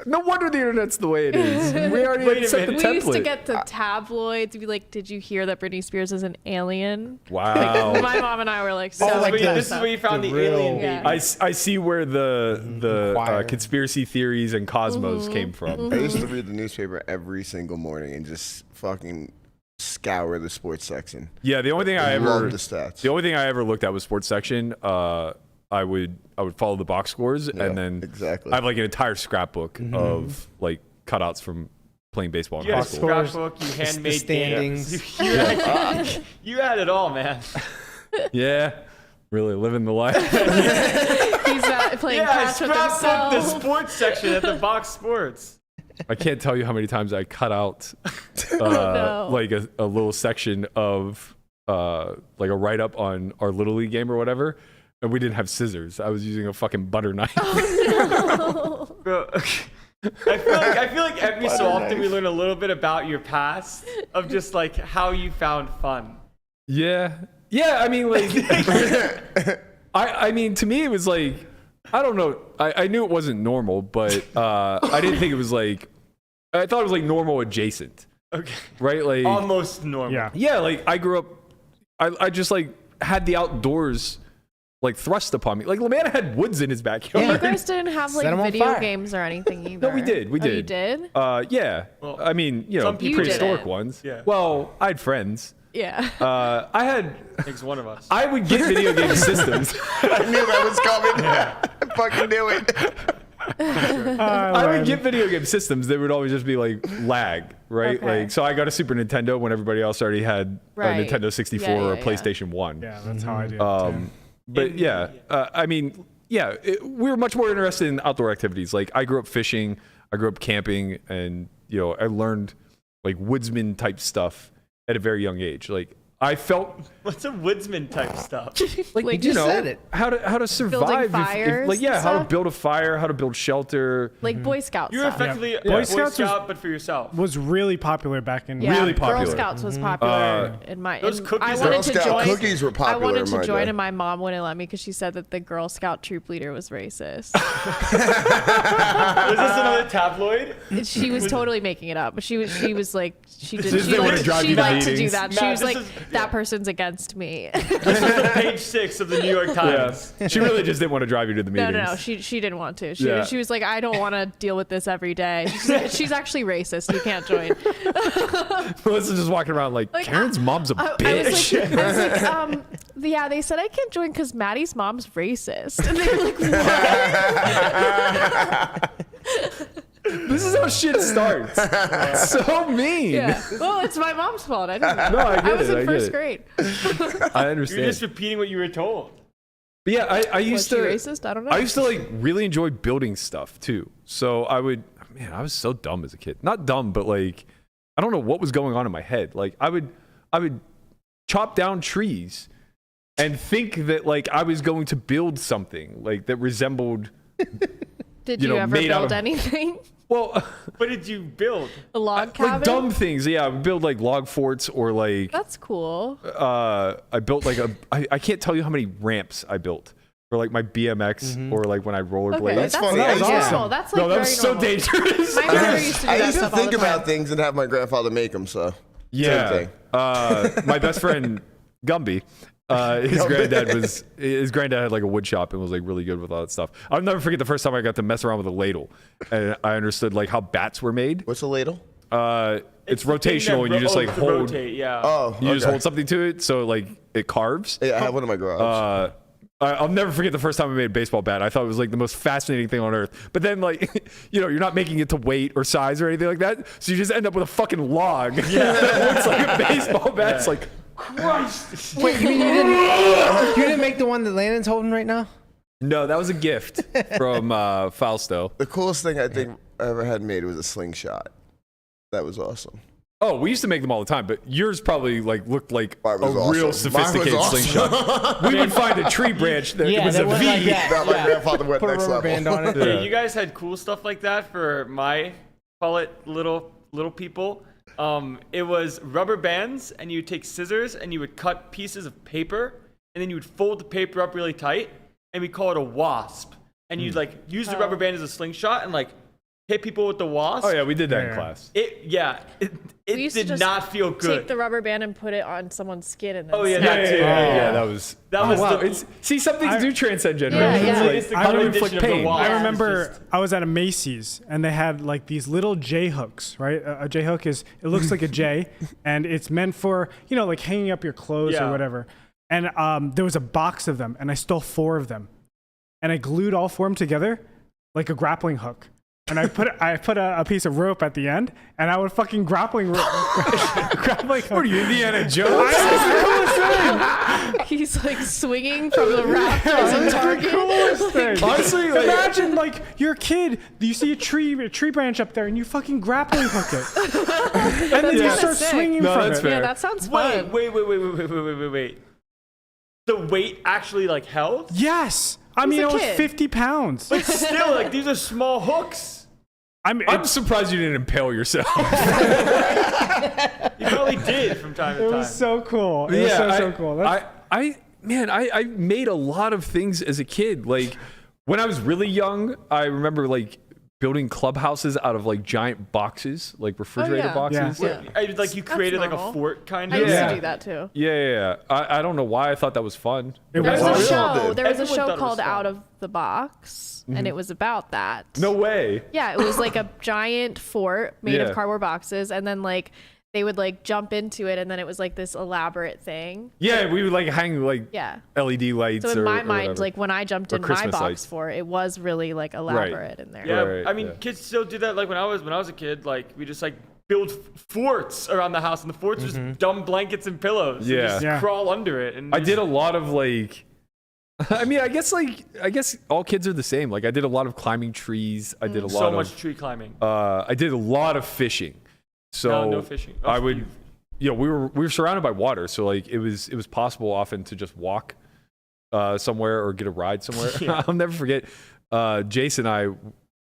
No wonder the internet's the way it is. We already had set the template. We used to get the tabloids. Be like, did you hear that Britney Spears is an alien? Wow. Like, my mom and I were like, so this is where you found the alien baby. Yeah. I see where the conspiracy theories and cosmos came from. I used to read the newspaper every single morning and just fucking scour the sports section. Yeah, the only thing I love ever the stats. The only thing I ever looked at was sports section. I would follow the box scores and then exactly. I have like an entire scrapbook of like cutouts from playing baseball in You high had a school. scrapbook, you handmade standings. games. You had it all, man. Yeah, really living the life. He's playing I catch with scrapbooked the himself. sports section at the box sports. I can't tell you how many times I cut out no. like a little section of like a write up on our Little League game or whatever, and we didn't have scissors. I was using a fucking butter knife. Bro, okay. I feel like every so often we learn a little bit about your past of just like how you found fun. Yeah. I mean, like, I mean, to me, it was like, I don't know. I knew it wasn't normal, but I didn't think it was like, I thought it was like normal adjacent. Okay. Right? Like Almost normal. Yeah. Like I grew up, I just like had the outdoors like thrust upon me. Like LeMana had woods in his backyard. You guys didn't have Set 'em like on video fire. games or anything either. No, we did. We Oh, you did. did? Yeah. Well, I mean, you know, some people prehistoric didn't. ones. Yeah. Well, I had friends. Yeah. I had. Takes one of us. I would get video game systems. I knew that was coming. I fucking knew it. I would get video game systems that would always just be like lag, right? Okay. Like, so I got a Super Nintendo when everybody else already had Right. a Nintendo 64 Yeah, or a yeah, PlayStation 1. Yeah, that's how I do it too. But yeah, I mean, yeah, we were much more interested in outdoor activities. Like I grew up fishing, I grew up camping, and you know, I learned like woodsman type stuff at a very young age. Like I felt What's a woodsman type stuff? like, Like, you you know, said it. how to survive, fires like and how to stuff? build a fire, how to build shelter. Like Boy Scout You're stuff. effectively a Boy Boy Scouts Scout, but for yourself. Was really popular back in. Yeah, really popular. Girl Scouts was popular in my. Those and cookies I are- wanted Girl to Scout join. cookies were popular I wanted in to my join, day. and my mom wouldn't let me because she said that the Girl Scout troop leader was racist. Was this another tabloid? She was totally making it up, but she was like she did. Just She they wanna liked, drive she you to liked to do meetings. that. Matt, She was this like, is- that person's against me. This was the page 6 of the New York Times. She really just didn't want to drive you to the No, meetings. no, she didn't want to. Yeah. She was like, I don't want to deal with this every day. She's actually racist. You can't join. Melissa's just walking around like, Like, Karen's mom's a I bitch. was like, yeah, they said I can't join because Maddie's mom's racist. And they were like, what? This is how shit starts. So mean. Yeah. Well, it's my mom's fault. I didn't know. No, I get I was it, I in get first it. grade. I You're understand. just repeating what you were told. But yeah, I Was used she to. racist? I don't know. I used to like really enjoy building stuff too. So I would, man, I was so dumb as a kid. Not dumb, but like, I don't know what was going on in my head. Like I would chop down trees and think that like I was going to build something like that resembled. Did you you know, ever made out build of- anything? Well, What did you build? A log cabin? like dumb things. Yeah, I would build like log forts or like. That's cool. I built like I can't tell you how many ramps I built for like my BMX or like when I rollerblade. Okay, That's funny. That's That was normal. That's like No, that very was so normal. dangerous. My brother used to do I that used to stuff all think the time. about things and have my grandfather make them. So Yeah. Same thing. My best friend Gumby, his granddad had like a wood shop and was like really good with all that stuff. I'll never forget the first time I got to mess around with a ladle and I understood like how bats were made. What's a ladle? It's the thing rotational that and you just like to hold. rotate, yeah. Oh, You just okay. hold something to it so like it carves. Yeah, I have one in my garage. I'll never forget the first time I made a baseball bat. I thought it was like the most fascinating thing on earth. But then like, you're not making it to weight or size or anything like that. So you just end up with a fucking log that looks like a baseball bat. It's like, Christ. Wait, you mean you didn't make the one that Landon's holding right now? No, that was a gift from Fausto. The coolest thing I think I ever had made was a slingshot. That was awesome. Oh, we used to make them all the time, but yours probably like looked like a Mine was real awesome. Mine was sophisticated awesome. slingshot. We would find a tree branch that was a that went V. like that. That my grandfather went Put a next rubber level. band on it. Yeah, you guys had cool stuff like that for my, call it little people. It was rubber bands, and you would take scissors and you would cut pieces of paper, and then you would fold the paper up really tight, and we call it a wasp. And you'd like use the rubber band as a slingshot and like hit people with the wasp. Oh yeah, we did that in Yeah. class. It We used to did just not feel good. Take the rubber band and put it on someone's skin and then Oh, yeah, snap that it. too. Yeah, that was. That was wow. the- See, some things do transcend generations. yeah. Like, It's the how to color inflict edition of the pain. wasp. I Yeah. remember It's just- I was at a Macy's and they had like these little J hooks, right? A J hook it looks like a J and it's meant for, like hanging up your clothes Yeah. or whatever. And there was a box of them and I stole 4 of them and I glued all 4 of them together like a grappling hook. And I put a piece of rope at the end, and I would fucking grappling hook. What are you, Indiana Jones? He's like swinging from the rafters and target. Honestly, like, Imagine like you're a kid, you see a tree branch up there, and you fucking grappling hook it, and then you kinda start sick. swinging No, from that's it. fair. Yeah, that sounds fun. Wait. The weight actually like held? Yes, I He's mean a it was kid. 50 pounds. But still, like these are small hooks. I'm surprised you didn't impale yourself. You probably did from time to It time. was so cool. It was so cool. That's- I made a lot of things as a kid. Like when I was really young, I remember like building clubhouses out of like giant boxes, like refrigerator yeah. boxes. Yeah. Like you That's created like a normal. fort kind I of. used Yeah. to do that too. Yeah. I don't know why I thought that was fun. It There was was a we all show. did. There was a Everyone thought show it was called fun. Out of the Box, and it was about that. No way. Yeah, it was like a giant fort made Yeah. of cardboard boxes, and then like they would like jump into it, and then it was like this elaborate thing. Yeah, we would like hang like Yeah. LED lights. So in or, my or mind, whatever. like when I jumped Or in my Christmas box lights. fort, it was really like elaborate in there. Yeah, Right, I mean, yeah. kids still do that. Like when I was a kid, like we just like build forts around the house, and the forts are just dumb blankets and pillows. You Yeah. just Yeah. crawl under it. And I did a lot of like. I mean, I guess all kids are the same. Like I did a lot of climbing trees. I did a lot so of much tree climbing. I did a lot of fishing. So No fishing. Oh, I would. you- you know, we were surrounded by water, so like it was possible often to just walk somewhere or get a ride somewhere. I'll never forget. Jason and I,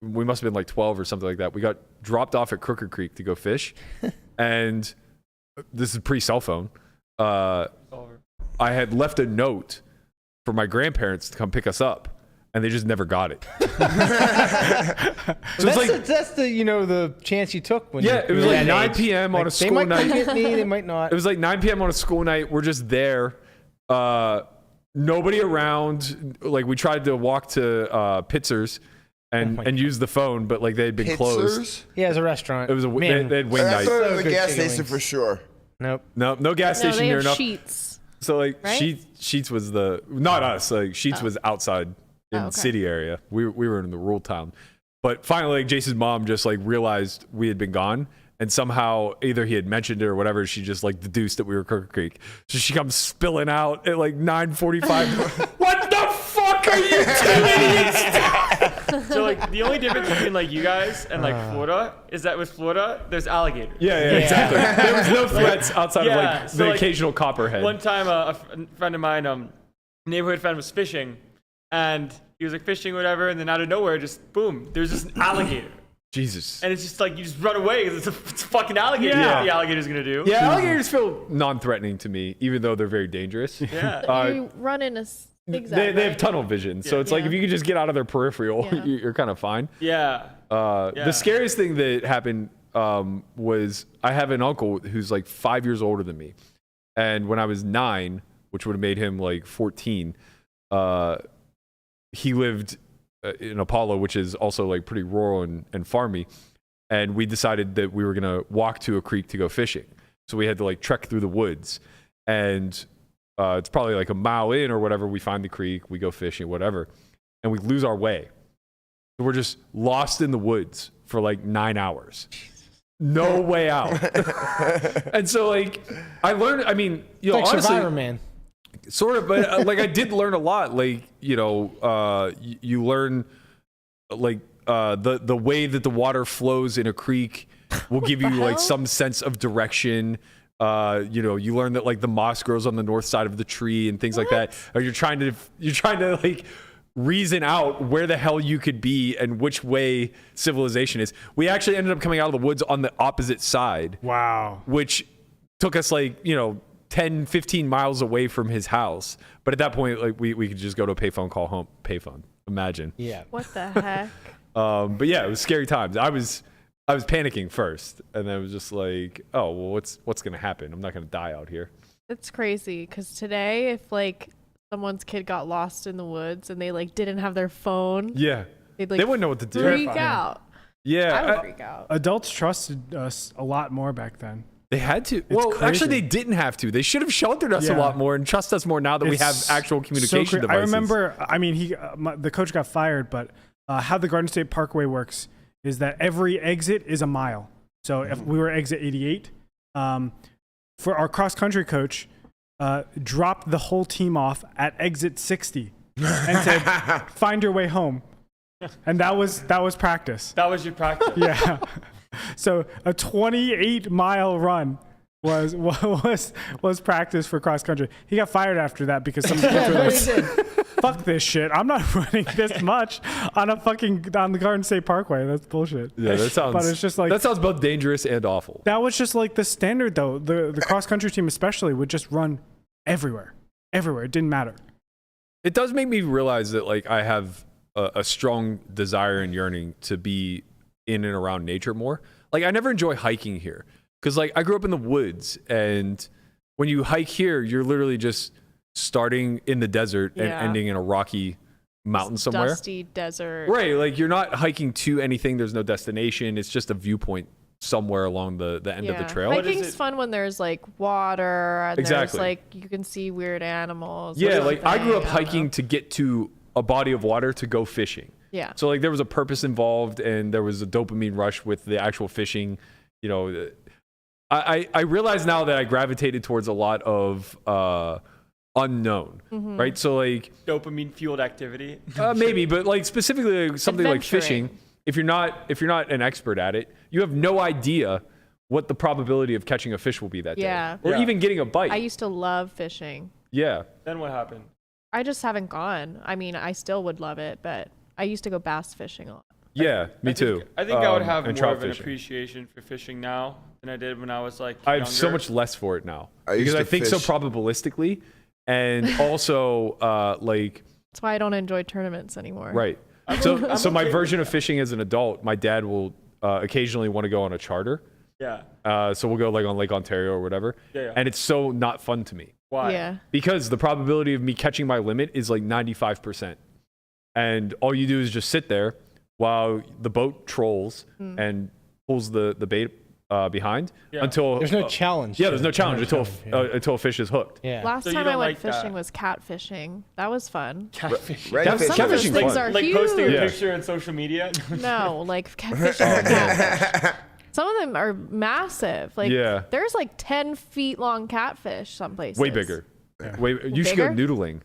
we must have been like 12 or something like that. We got dropped off at Crooked Creek to go fish, and this is pre-cell phone. I had left a note for my grandparents to come pick us up, and they just never got it. So that's the the chance you took when it was like 9 p.m. on a school night. night. They might come get me, they might not. It was like 9 p.m. on a school night. We're just there. Nobody around. Like we tried to walk to Pizzer's and use the phone, but like they had been closed. Yeah, it was a restaurant. It was they had wing night. I thought it was a gas station for sure. Nope. No gas station they near have enough. Sheets. So like Right? Sheets was not us. Like Sheets was outside in the city area. We were in the rural town. But finally, like Jason's mom just like realized we had been gone, and somehow either he had mentioned it or whatever, she just like deduced that we were Crooked Creek. So she comes spilling out at like 9:45. What the fuck are you doing? So like the only difference between like you guys and like Florida is that with Florida there's alligators. Yeah, exactly. There was no threats outside of like so, the like, occasional copperhead. One time a friend of mine, neighborhood friend, was fishing, and he was like fishing whatever, and then out of nowhere, just boom, there's just an alligator. Jesus. And it's just like you just run away because it's a fucking alligator. Yeah. What the alligator's gonna do? Yeah, alligators feel non-threatening to me, even though they're very dangerous. Yeah. You run in a zigzag. They have tunnel vision, so it's like if you could just get out of their peripheral, you're kind of fine. Yeah. The scariest thing that happened was I have an uncle who's like 5 years older than me, and when I was 9, which would have made him like 14, he lived in Apollo, which is also like pretty rural and farmy, and we decided that we were gonna walk to a creek to go fishing. So we had to like trek through the woods, and it's probably like a mile in or whatever. We find the creek, we go fishing, whatever, and we lose our way. So we're just lost in the woods for like 9 hours. No way out. And so like I learned, I mean, you know, like honestly, Survivor Man. Sort of, but like I did learn a lot. Like, you know, you learn like the way that the water flows in a creek will give you like some sense of direction. You know, you learn that like the moss grows on the north side of the tree and things like that. Or you're trying to like reason out where the hell you could be and which way civilization is. We actually ended up coming out of the woods on the opposite side. Wow. Which took us like, you know, 10, 15 miles away from his house. But at that point, like we could just go to a payphone, call home. Payphone. Imagine. Yeah. What the heck? But yeah, it was scary times. I was panicking first, and then it was just like, oh, well, what's gonna happen? I'm not gonna die out here. It's crazy because today, if like someone's kid got lost in the woods and they like didn't have their phone, Yeah. they'd like They wouldn't know what to do. freak out. Yeah. I would freak out. Adults trusted us a lot more back then. They had to. Well, crazy. actually, they didn't have to. They should have sheltered us a Yeah. lot more and trust us more now that we have It's actual communication so devices. I remember, I mean, the coach got fired, but how the Garden State Parkway works is that every exit is a mile. So if we were exit 88, for our cross-country coach, dropped the whole team off at exit 60 and said, find your way home. And that was practice. That was your practice. Yeah. So a 28-mile run was practice for cross country. He got fired after that because some kids were like, "Fuck this shit! I'm not running this much on the Garden State Parkway. That's bullshit." Yeah, that sounds. But it's just like that sounds both dangerous and awful. that was just like the standard though. The cross country team especially would just run everywhere. It didn't matter. It does make me realize that like I have a strong desire and yearning to be in and around nature more. Like I never enjoy hiking here because like I grew up in the woods, and when you hike here, you're literally just starting in the desert and ending in a rocky mountain somewhere. Dusty desert. Right, like you're not hiking to anything. There's no destination. It's just a viewpoint somewhere along the end of the trail. Hiking's fun when there's like water and Exactly. there's like you can see weird animals. Yeah, or like I grew up something. I don't hiking know. to get to a body of water to go fishing. Yeah. So like there was a purpose involved, and there was a dopamine rush with the actual fishing. You know, I realize now that I gravitated towards a lot of unknown, Mm-hmm. right? So like Dopamine fueled activity. maybe, but like specifically something like Adventuring. fishing. If you're not an expert at it, you have no idea what the probability of catching a fish will be that Yeah. day, or Yeah. even getting a bite. I used to love fishing. Yeah. Then what happened? I just haven't gone. I mean, I still would love it, but I used to go bass fishing a lot. Yeah, me too. I think I would have and more trout of an fishing. appreciation for fishing now than I did when I was like I have so younger. much less for it now I used because I to think so fish- probabilistically, and also like That's why I don't enjoy tournaments anymore. right. So my version of fishing as an adult, my dad will occasionally want to go on a charter. Yeah. So we'll go like on Lake Ontario or whatever. Yeah. And it's so not fun to me Why? Yeah. because the probability of me catching my limit is like 95%. And all you do is just sit there while the boat trolls and pulls the bait behind until There's no challenge. Yeah, there's no challenge until a fish is hooked. Yeah. Last So you time I don't went like that? fishing was catfishing. That was fun. Catfish. Redfish. Some of those Catfishing's things fun. are Like huge. posting a Yeah. picture on social media. No, like fishing for catfish. Some of them are massive. Like Yeah. there's like 10 feet long catfish some places. Way bigger. You should go Bigger? noodling.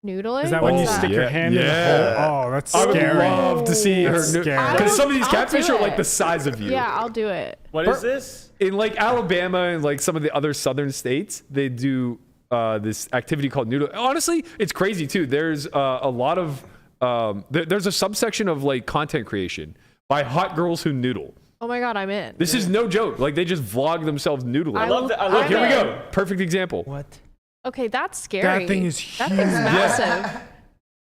Noodling? Is that when you What's stick that? your hand in the hole? Oh, that's I would scary. love to see her. That's scary. Because some of these I'll catfish do are like it. the size of you. Yeah, I'll do it. What is this? In like Alabama and like some of the other southern states, they do this activity called noodle. Honestly, it's crazy too. There's a lot of there's a subsection of like content creation by hot girls who noodle. Oh my god, I'm in. This is no joke. Like they just vlog themselves noodling. I love that. I Look, love here we it. go. Perfect example. What? Okay, that's scary. That thing is That huge. thing's massive.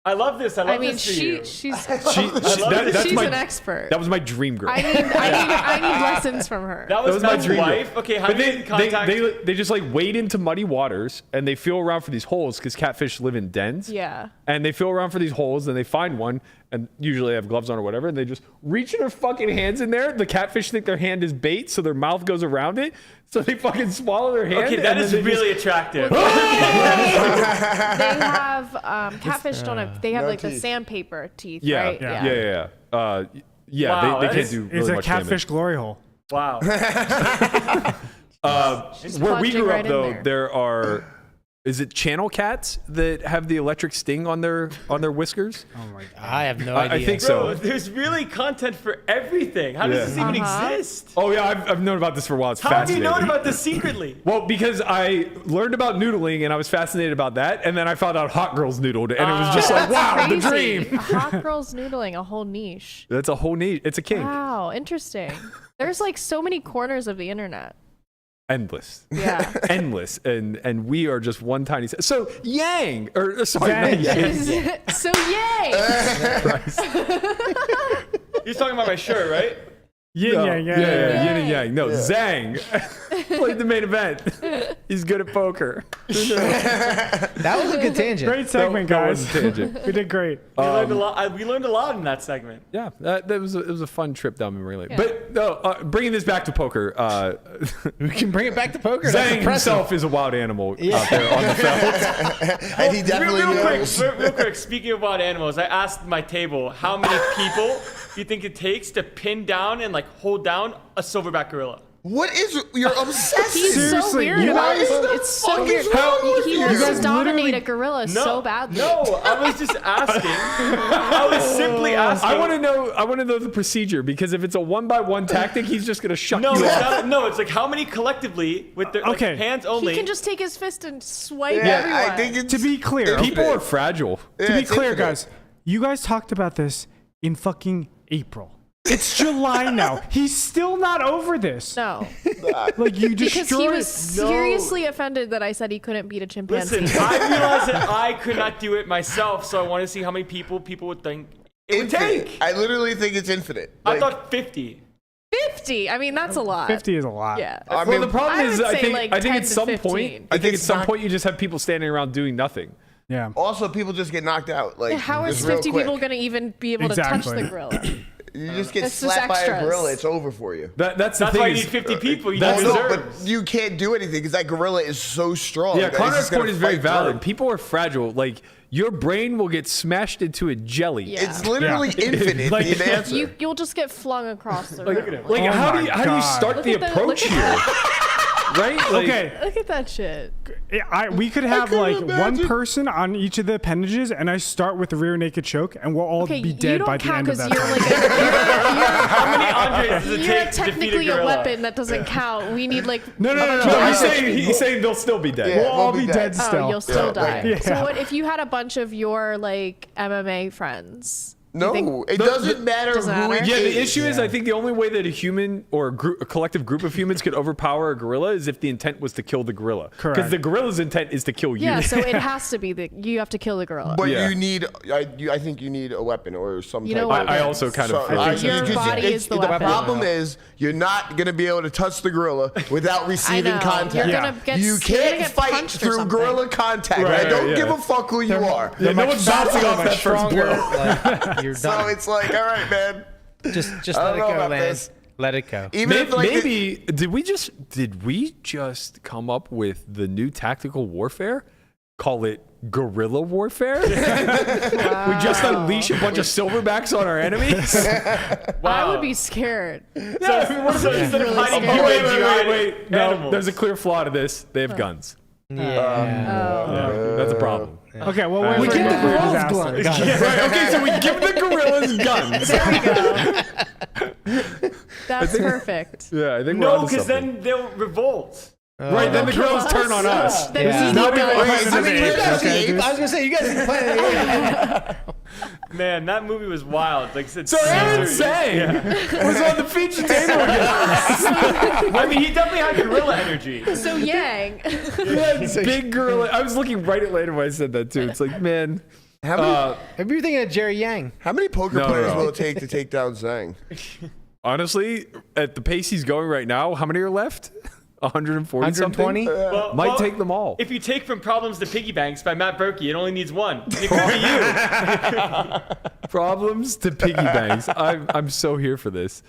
I love this. I love I mean, this for you. she's That's she's my, an expert. That was my dream girl. I need lessons from her. That was my Matt's dream girl. wife. Okay, how But do you get in contact? they just like wade into muddy waters and they feel around for these holes because catfish live in dens. Yeah. And they feel around for these holes and they find one and usually they have gloves on or whatever and they just reach their fucking hands in there. The catfish think their hand is bait, so their mouth goes around it. So they fucking swallow their hand. Okay, that and is then they really attractive. They have catfish don't have. They have no like the teeth. sandpaper teeth, Yeah, right? yeah. Yeah, Wow, they that can't is- do really It's a much catfish glory hole. Wow. Where we plunging grew right up, in though, there. there are, is it channel cats that have the electric sting on their whiskers? Oh my god. I have no I idea. think Bro, so. there's really content for everything. How does this even exist? Oh yeah, I've known about this for a while. It's How have you fascinating. known about this secretly? Well, because I learned about noodling and I was fascinated about that, and then I found out hot girls noodled, and it was just like, wow, the Crazy. dream. Hot girls noodling, a whole niche. That's a whole niche. It's a kink. Wow, interesting. There's like so many corners of the internet. Endless. Yeah. Endless. And we are just one tiny. So Yang, or sorry, not Yang. Yang. So yay! He's talking about my shirt, right? Yin No, yang, yeah, yeah. yin and yang. No, Zhang played the main event. He's good at poker. That was a good tangent. Great segment, That guys. was a tangent. We did great. We learned a lot. We learned a lot in that segment. Yeah, that was it was a fun trip down memory lane. But no, bringing this back to poker, We can bring it back to poker. That's Zhang impressive. himself is a wild animal out there on the feld. And he definitely knows. Real quick, speaking of wild animals, I asked my table how many people you think it takes to pin down and like hold down a silverback gorilla. What is you're obsessed? He's so Seriously, weird you about guys- it. It's so weird. wrong with He you? wants You guys to dominate literally- a gorilla No, so badly. No, I was just asking. I was simply asking. I want to know the procedure because if it's a 1-by-1 tactic, he's just gonna shut No, you it's off. not, no, it's like how many collectively with their Okay. like, hands He only. can just take his fist and swipe Yeah, everyone. I think it's To be clear, People are fragile. to be it's clear, infinite. guys, you guys talked about this in fucking April. It's July now. He's still not over this. No, Like you because he destroyed. was seriously offended that I said he couldn't beat a chimpanzee. Listen, I realized that I could not do it myself, so I wanted to see how many people would think it would infinite. take. I literally think it's infinite. I Like, thought 50. 50. I mean, that's a lot. 50 is a lot. Yeah. I Well, mean, the problem I is, would I say think like I think 10 at to some 15. point, I think at It's some not- point you just have people standing around doing nothing. Yeah. also, people just get knocked out. Like, How is just real 50 quick. people going to even be able to touch Exactly. the gorilla? You just get It's just slapped by a extras. gorilla. It's over for you. That's the That's thing. why you is- need 50 people. You that's need the- No, reserves. but you can't do anything because that gorilla is so strong. Yeah, that it's Conrad's just gonna point is very fight valid. through. People are fragile. Like your brain will get smashed into a jelly. Yeah. It's literally infinite. Like- the answer. You'll just get flung across the room. Like Oh how do my you God. start Look the at the- approach look at here? right? Like, Okay. Look at that shit. We could have like one imagine. person on each of the appendages, and I start with the rear naked choke, and we'll all Okay, be you dead don't by the count end of that. you're time. like How many Andres does it you're take to defeat a technically a gorilla? weapon that doesn't count. We need like no. He's saying they'll still be dead. Yeah, We'll all we'll be be dead dead. still. Oh, you'll still die. Yeah. So what if you had a bunch of your like MMA friends? No, think- it doesn't matter Doesn't who matter? it Yeah, is. the issue is I think the only way that a human or a collective group of humans could overpower a gorilla is if the intent was to kill the gorilla. Because Correct. the gorilla's intent is to kill you. Yeah, so it has to be you have to kill the gorilla. But Yeah. you need, I think you need a weapon or some You type know of. what? I also kind of feel like Your body is the weapon. problem is you're not gonna be able to touch the gorilla without receiving know. contact. You're gonna get- you you're gonna can't get fight punched or through something. gorilla contact. Right, I don't yeah. give a fuck who you are. Yeah, no one's bouncing off that first stronger. blow. Like, you're So done. it's like, all right, man. Just I let don't it know go, about man. this. Let it go. Even if like Maybe did we just come up with the new tactical warfare? Call it guerrilla warfare. We just unleash a bunch of silverbacks on our enemies. I would be scared. So instead of hiding scary. humans, you hide Wait. No, animals. there's a clear flaw to this. They have guns. Oh. Yeah, that's a problem. Okay, well, wait We for get the nuclear gorillas disaster. Right, okay, so we give the gorillas guns. There we go. That's perfect. Yeah, I think we're No, onto because something. then they'll revolt. Right, then the gorillas turn on us. Then Yeah. we Not need even guns. Planet of the Apes, okay? I was gonna say you guys are playing. Man, that movie was wild. Like I said, So Aaron Caesar- Sang was on the feature table again. I mean, he definitely had gorilla energy. So Yang. Big gorilla. I was looking right at later when I said that too. It's like, man. how many, Maybe you're thinking of Jerry Yang. how many poker No, players no. will it take to take down Zhang? Honestly, at the pace he's going right now, how many are left? 140 something? 120? Well, Might take them all. If you take From Problems to Piggy Banks by Matt Berkey, it only needs one. It could be you. Problems to piggy banks. I'm so here for this.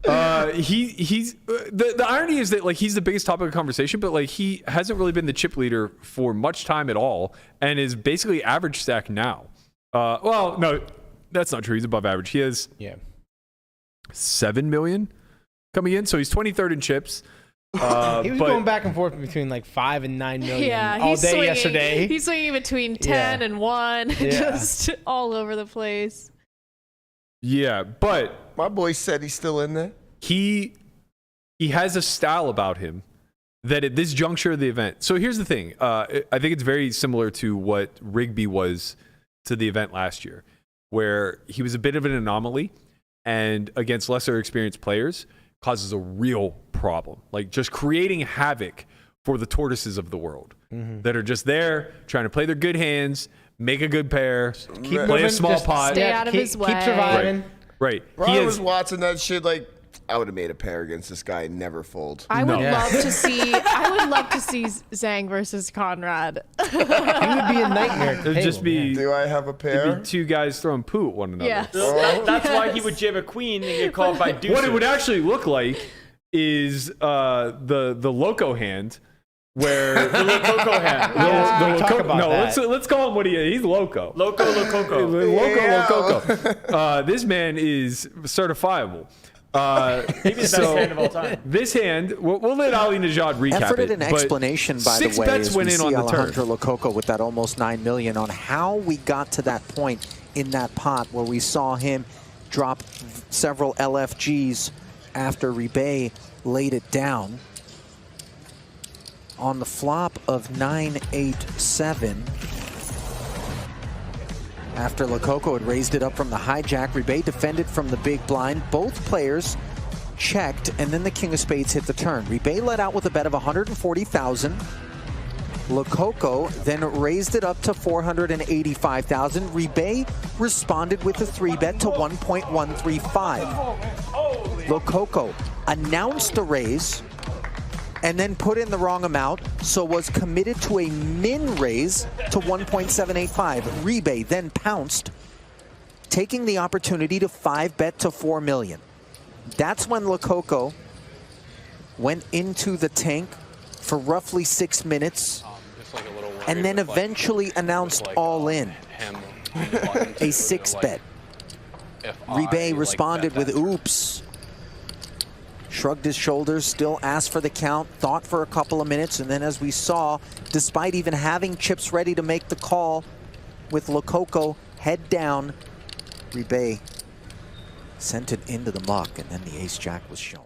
He's the irony is that like he's the biggest topic of conversation, but like he hasn't really been the chip leader for much time at all, and is basically average stack now. Well, no, that's not true. He's above average. He has 7 million coming in, so he's 23rd in chips. He was but- going back and forth between like 5 and 9 million Yeah, all he's day swinging, yesterday. He's swinging between 10 Yeah. and 1, just all over the place. Yeah, but My boy said he's still in there. he has a style about him that at this juncture of the event. So here's the thing. I think it's very similar to what Rigby was to the event last year, where he was a bit of an anomaly and against lesser experienced players causes a real problem. Like just creating havoc for the tortoises of the world that are just there trying to play their good hands, make a good pair, Keep play moving, a small just pot. Stay out of keep, his way. Keep surviving. Right. Bro, He I has- was watching that shit like I would have made a pair against this guy and never fold. I would No. love to see. I would love to see Zhang versus Conrad. He would be a nightmare. to It'd just table, be, Do I have a it'd pair? be two guys throwing poo at one another. Yes. That's why he would jam a queen and get called by deuces. What it would actually look like is the Loco hand, where The Lococo hand. Yeah, we talk about no, that. let's call him what he is. He's Loco. Lococo. Loco. This man is certifiable. Maybe the best hand of all time. This hand, we'll let Ali Najad recap Efforted it. an but explanation, by six the way, bets as went we in see on the turn. Alejandro Lococo with that almost 9 million on how we got to that point in that pot where we saw him drop several LFGs after Rebay laid it down. On the flop of 9-8-7, after Lococo had raised it up from the hijack, Rebay defended from the big blind. Both players checked, and then the king of spades hit the turn. Rebay let out with a bet of 140,000. Lococo then raised it up to 485,000. Rebay responded with a 3-bet to 1.135. Lococo announced a raise and then put in the wrong amount, so was committed to a min raise to 1.785. Rebay then pounced, taking the opportunity to 5-bet to 4 million. That's when Lococo went into the tank for roughly 6 minutes and then eventually announced all in. A 6-bet. Rebay responded with oops. shrugged his shoulders, still asked for the count, thought for a couple of minutes, and then as we saw, despite even having chips ready to make the call with Lococo head down, Ribe sent it into the muck, and then the ace-jack was shown.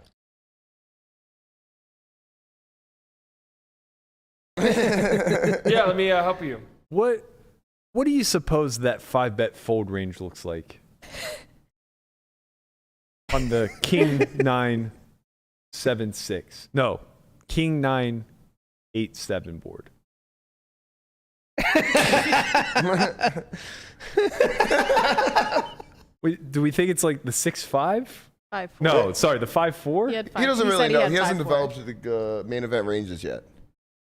Yeah, let me help you. What do you suppose that 5-bet fold range looks like? On the King 9 7 6. No, King 9 8 7 board. Wait, do we think it's like the 6-5? 5-4. No, sorry, the 5-4? He doesn't really know. He hasn't developed the main event ranges yet.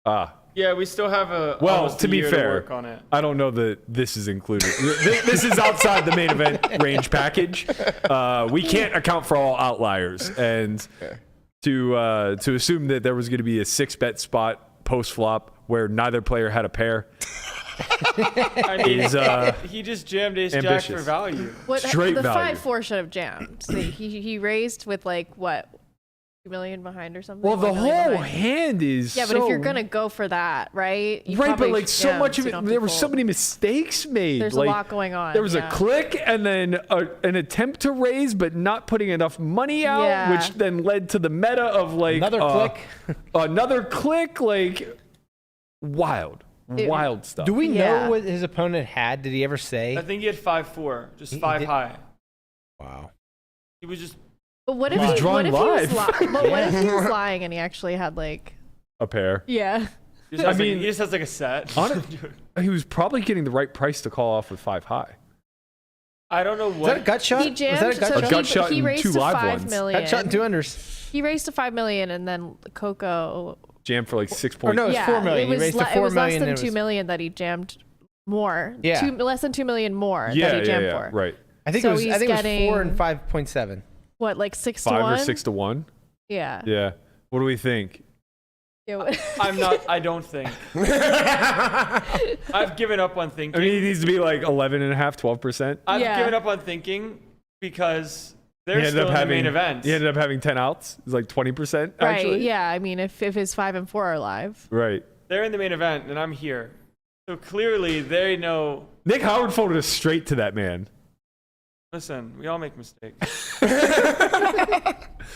Ah. Yeah, we still have Well, almost to a be year fair, work on it. I don't know that this is included. This is outside the main event range package. We can't account for all outliers, and to assume that there was going to be a 6-bet spot post flop where neither player had a pair. I mean, he just jammed ace jack for value. Straight the value. 5-4 should have jammed. So he raised with like what, 2 million behind or something. Well, the 1 million whole behind. hand is Yeah, but if you're gonna go for that, right? You right, probably but like so jam, much of so you it, don't have there to were so fold. many mistakes made. There's like, a lot going on. There was yeah. a click and then an attempt to raise, but not putting enough money out, Yeah. which then led to the meta of like Another click. another click, like wild stuff. Do we Yeah. know what his opponent had? Did he ever say? I think he had 5-4, just He 5 did- high. Wow. He was just But what if He was he, drawing what if he was live. but what if he was lying and he actually had like A pair. yeah. he just I has, mean, like, he just has like a set. He was probably getting the right price to call off with 5 high. I don't know Was that a what. gut shot? He jammed. Was that a gut so shot? gut shot he and raised 2 to live 5 ones. million. Gut shot and 2 unders. He raised to 5 million and then Coco. Jammed for like 6 Or points. no, it was yeah, 4 million. It was, he raised to 4 it was less million. than and it 2 was- million that he jammed more. Yeah. Less than 2 million more Yeah, that he jammed yeah, for. right. I think So it was. I he's think it was 4 and getting- 5.7. What, like 6 to 5 1? or 6 to 1. Yeah. Yeah. What do we think? Yeah, what- I don't think. I've given up on thinking. I mean, he needs to be like 11.5, 12%. I've Yeah. given up on thinking because He they're ended still up in the having main event. He ended up having 10 outs. It was like 20% right. actually. Yeah. I mean, if his 5 and 4 are live. Right. They're in the main event, and I'm here. So clearly, they know. Nick Howard folded us straight to that man. Listen, we all make mistakes.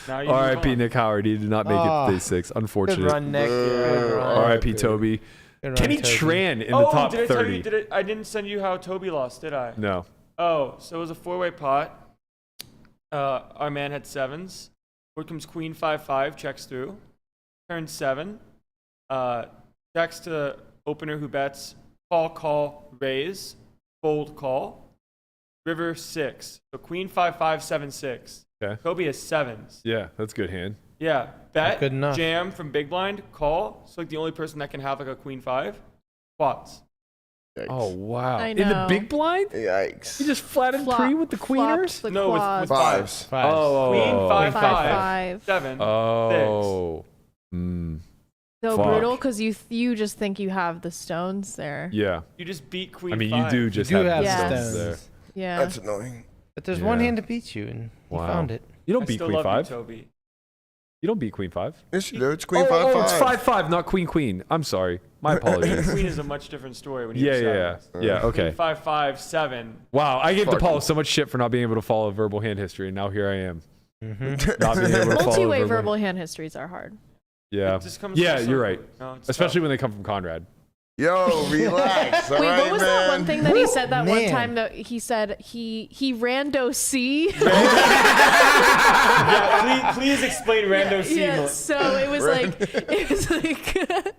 Now you R.I.P. move on. Nick Howard. He did not make it to day 6. Unfortunate. Good run, Nick. Good run. R.I.P. Toby. Good run, Kenny Toby. Tran in the Oh, top did I 30. tell you? I didn't send you how Toby lost, did I? No. Oh, so it was a 4-way pot. Our man had 7s. Board comes queen 5-5, checks through. Turn 7. Checks to opener who bets. Call, raise. Fold, call. River 6. So queen 5-5, 7-6. Okay. Toby has 7s. Yeah, that's good hand. Yeah. Bet. good enough. Jam from big blind. Call. So like the only person that can have like a queen 5. Quads. Yikes. Oh, wow. I In the know. big blind? Yikes. He just flatted pre with the queeners? The No, with quads. fives. Fives. Oh. Queen 5-5. 5-5. 7. Oh. Mm. So Fuck. brutal because you just think you have the stones there. Yeah. You just beat queen I mean, 5. you do just do have, have the Yeah. stones stones. there. Yeah. That's annoying. But there's Yeah. one hand to beat you, and he Wow. found it. You I don't beat still queen love 5. you, Toby. You don't beat queen 5. Yes, you do. It's queen Oh, 5-5. it's 5-5, not queen. I'm sorry. My apologies. Queen is a much different story when you Yeah, have yeah. sevens. Yeah, okay. Queen 5-5, 7. Wow, I gave Fuck DePaulo him. so much shit for not being able to follow verbal hand history, and now here I am. Mm-hmm. Not being able to follow Multi-way verbal hand histories are hard. Yeah. It just comes Yeah, from you're some- right. No, it's Especially tough. when they come from Conrad. Yo, relax. All Wait, right, what was man. that one thing that he said that one Man. time that he said he rando C? Yeah, please explain rando C. Yeah, so it was like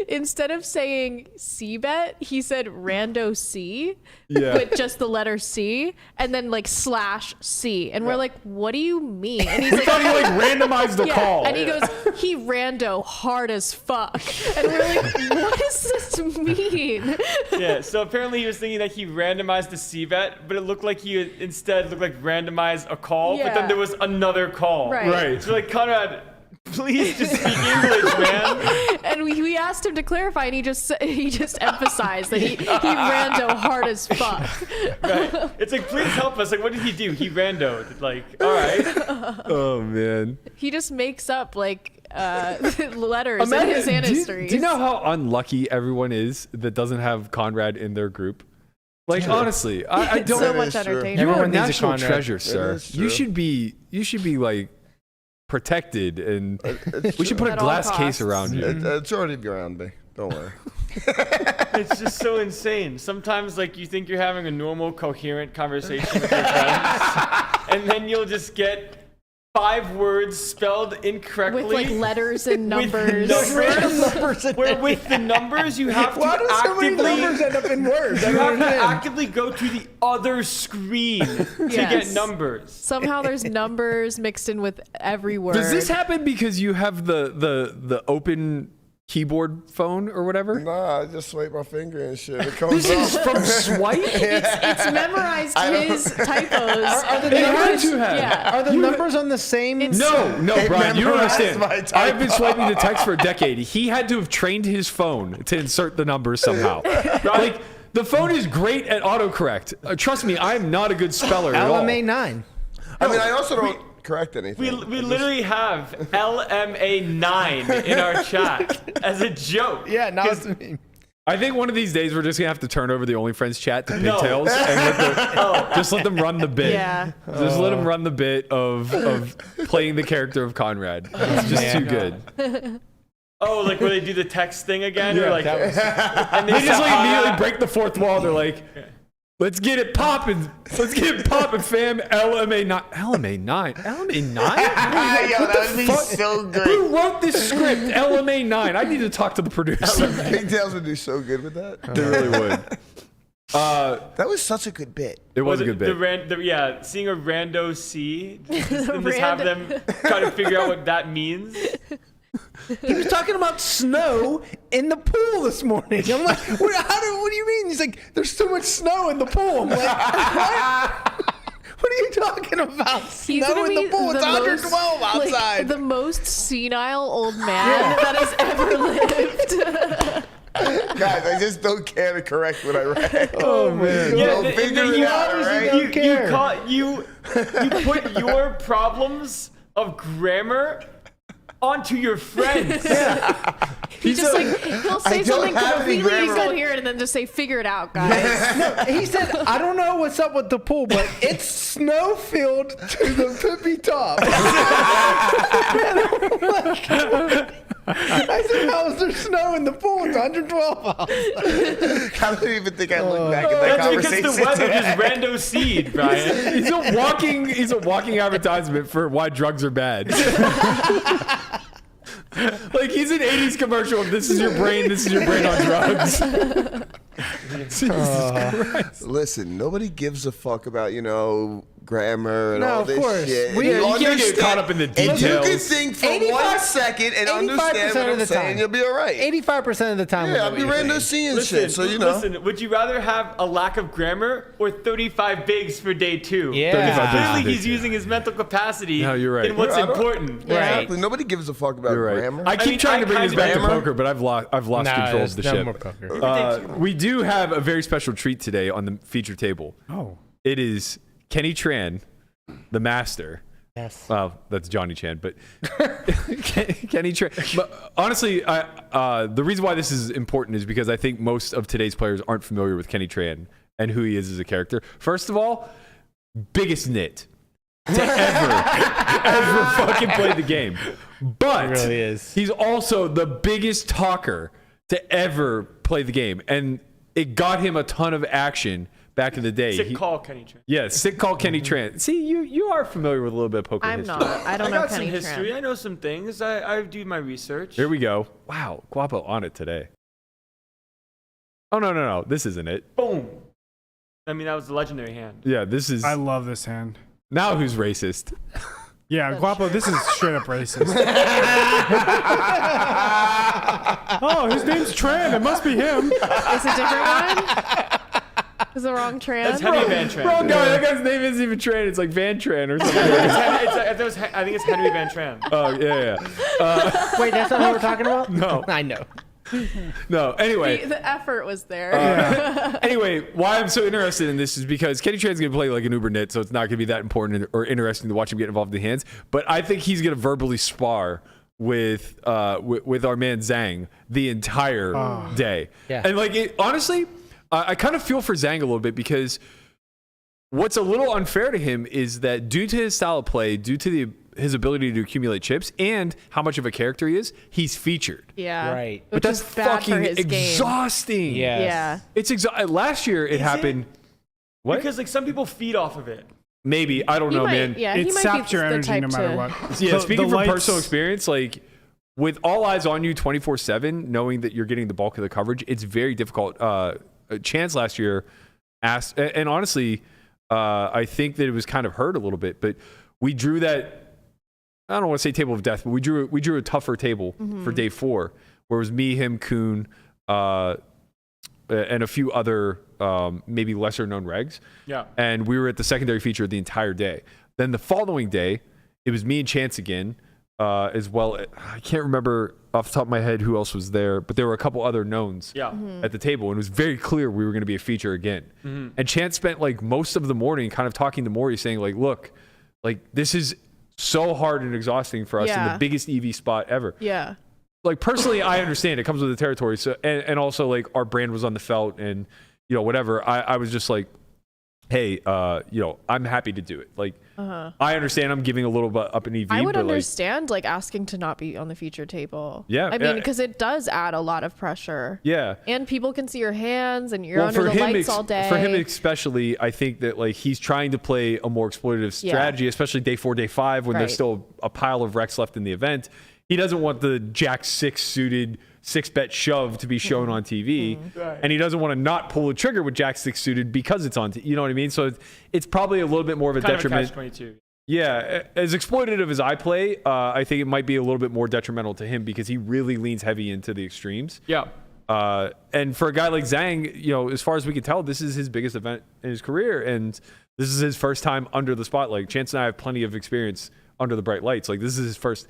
instead of saying C bet, he said rando C Yeah. with just the letter C and then like /C. And we're like, what do you mean? And he's I like, thought he like randomized the yeah. call. And he goes, he rando hard as fuck. And we're like, what does this mean? Yeah, so apparently he was thinking that he randomized the C bet, but it looked like he instead looked like randomized a call, but Yeah. then there was another call. Right. Right. So like Conrad, Please just speak English, man. And we asked him to clarify, and he just emphasized that he rando hard as fuck. Right. It's like, please help us. Like, what did he do? He randoed. Like, all right. Oh man. He just makes up like letters in his hand histories. Do you know how unlucky everyone is that doesn't have Conrad in their group? Like honestly, I don't. So much entertainment. You are a Everyone needs a national Conrad. treasure, sir. You should be like protected, and we should put a At all glass case costs. around you. It's already around me. Don't worry. It's just so insane. Sometimes, like, you think you're having a normal, coherent conversation with your friends, and then you'll just get 5 words spelled incorrectly. With like letters and numbers. Where with the numbers, you have to Why do so many actively... numbers end up in words? I You don't have to understand. actively go to the other screen to Yes. get numbers. Somehow there's numbers mixed in with every word. Does this happen because you have the open keyboard phone or whatever? Nah, I just swipe my finger and shit. It comes This is up. from swipe? It's memorized his typos. Are the It had numbers? to have. Yeah. Are the numbers on the same? No, They Brian, you don't memorized understand. my typos. I've been swiping the text for a decade. He had to have trained his phone to insert the numbers somehow. Like, the phone is great at autocorrect. Trust me, I'm not a good speller at all. LMA 9. I mean, I also don't correct anything. We literally have LMA9 in our chat as a joke. Yeah, now it's a meme. I think one of these days we're just gonna have to turn over the OnlyFriends chat to Pigtails and just let them run the bit. Yeah. Just let them run the bit of playing the character of Conrad. It's just too good. Oh, like where they do the text thing again? Or like, and They just like immediately break the fourth wall. They're like, let's get it popping. Let's get it popping, fam. LMA9. LMA9? LMA9? Yo, that would be so great. Who wrote this script? LMA9. I need to talk to the producer. Pigtails would do so good with that. They really would. That was such a good bit. It was a good bit. Yeah, seeing a rando C and just have them try to figure out what that means. He was talking about snow in the pool this morning. I'm like, what do you mean? He's like, there's so much snow in the pool. I'm like, what? What are you talking about? He's Snow gonna in the be pool. It's the 112 most, like, outside. the most senile old man that has ever lived. Guys, I just don't care to correct what I write. Oh, man. Yeah, Don't figure it out, right? You put your problems of grammar onto your friends. He'll say something have any completely grammar. incoherent and then just say, figure it out, guys. No, he said, I don't know what's up with the pool, but it's snow-filled to the tippy top. I said, how is there snow in the pool? It's 112 outside. I don't even think I look back at that That's conversation. because the weather just rando seed, Brian. He's a walking advertisement for why drugs are bad. Like, he's an 80s commercial of this is your brain on drugs. Jesus Christ. Listen, nobody gives a fuck about, grammar and No, all of this course. shit. We- you can't get caught up in the If you can details. think for 85 1 second and understand 85% what of I'm the saying, time. you'll be all right. 85% of the time. Yeah, I'll be random seeing shit, so Listen, would you rather have a lack of grammar or 35 bigs for day 2? Yeah. 35 bigs for Clearly day he's 2. using his mental capacity No, you're right. in what's I don't- important. Exactly. Nobody gives a fuck about You're right. grammar. I keep trying to bring this back to Grammar? poker, but I've lost control of the no ship. more poker. We do have a very special treat today on the feature table. Oh. It is Kenny Tran, the master. Yes. Well, that's Johnny Chan, but Kenny Tran. But honestly, the reason why this is important is because I think most of today's players aren't familiar with Kenny Tran and who he is as a character. First of all, biggest nit to ever fucking play the game. But He really is. he's also the biggest talker to ever play the game. And it got him a ton of action back in the day. Sick call, Kenny Tran. Yeah, sick call Kenny Tran. See, you are familiar with a little bit of poker I'm history. not. I don't I know got Kenny some history. Tran. I know some things. I do my research. Here we go. Wow, Guapo on it today. Oh, no. This isn't it. Boom. I mean, that was the legendary hand. Yeah, this is... I love this hand. Now who's racist? Yeah, Guapo, this is straight up racist. Oh, his name's Tran. It must be him. It's a different one? Is the wrong Tran? That's Henry Van Tran. Wrong guy. That guy's name isn't even Tran. It's like Van Tran or something. I think it's Henry Van Tran. Oh, yeah. Wait, that's not what we're talking about? No. I know. No. Anyway. The effort was there. Anyway, why I'm so interested in this is because Kenny Tran's going to play like an uber nit, so it's not going to be that important or interesting to watch him get involved in the hands. But I think he's going to verbally spar with our man Zhang the entire day. Yeah. And like, honestly, I kind of feel for Zhang a little bit because what's a little unfair to him is that due to his style of play, due to his ability to accumulate chips and how much of a character he is, he's featured. Yeah. Right. But that's fucking exhausting. Yes. Yeah. It's last year it happened. What? Because like some people feed off of it. Maybe. I don't know, man. Yeah, It he might saps be your the energy type no matter to- what. Yeah, The- speaking the from lights- personal experience, like with all eyes on you 24/7, knowing that you're getting the bulk of the coverage, it's very difficult. Chance last year asked, and honestly, I think that it was kind of hurt a little bit, but we drew that. I don't want to say table of death, but we drew a tougher table for day 4, where it was me, him, Kuhn, and a few other maybe lesser known regs. Yeah. And we were at the secondary feature the entire day. Then the following day, it was me and Chance again, as well. I can't remember off the top of my head who else was there, but there were a couple other knowns at the table, and it was very clear we were going to be a feature again. And Chance spent like most of the morning kind of talking to Maury, saying like, look, like this is so hard and exhausting for us in the biggest EV spot ever. Yeah. Like personally, I understand it comes with the territory. So and also like our brand was on the felt and whatever. I was just like, hey, I'm happy to do it. Like I understand I'm giving a little bit up in EV. I would but understand like asking to not be on the feature table. Yeah, I mean, because it does add a lot of pressure. Yeah. And people can see your hands and you're under the lights all day. For him especially, I think that like he's trying to play a more exploitative strategy, especially day 4, day 5, when there's still a pile of wrecks left in the event. He doesn't want the Jack 6 suited 6-bet shove to be shown on TV. And he doesn't want to not pull the trigger with Jack 6 suited because it's on TV. You know what I mean? So it's probably a little bit more of a detriment. Kind of a catch-22. Yeah, as exploitative as I play, I think it might be a little bit more detrimental to him because he really leans heavy into the extremes. Yeah. And for a guy like Zhang, as far as we can tell, this is his biggest event in his career, and this is his first time under the spotlight. Chance and I have plenty of experience under the bright lights. Like this is his first.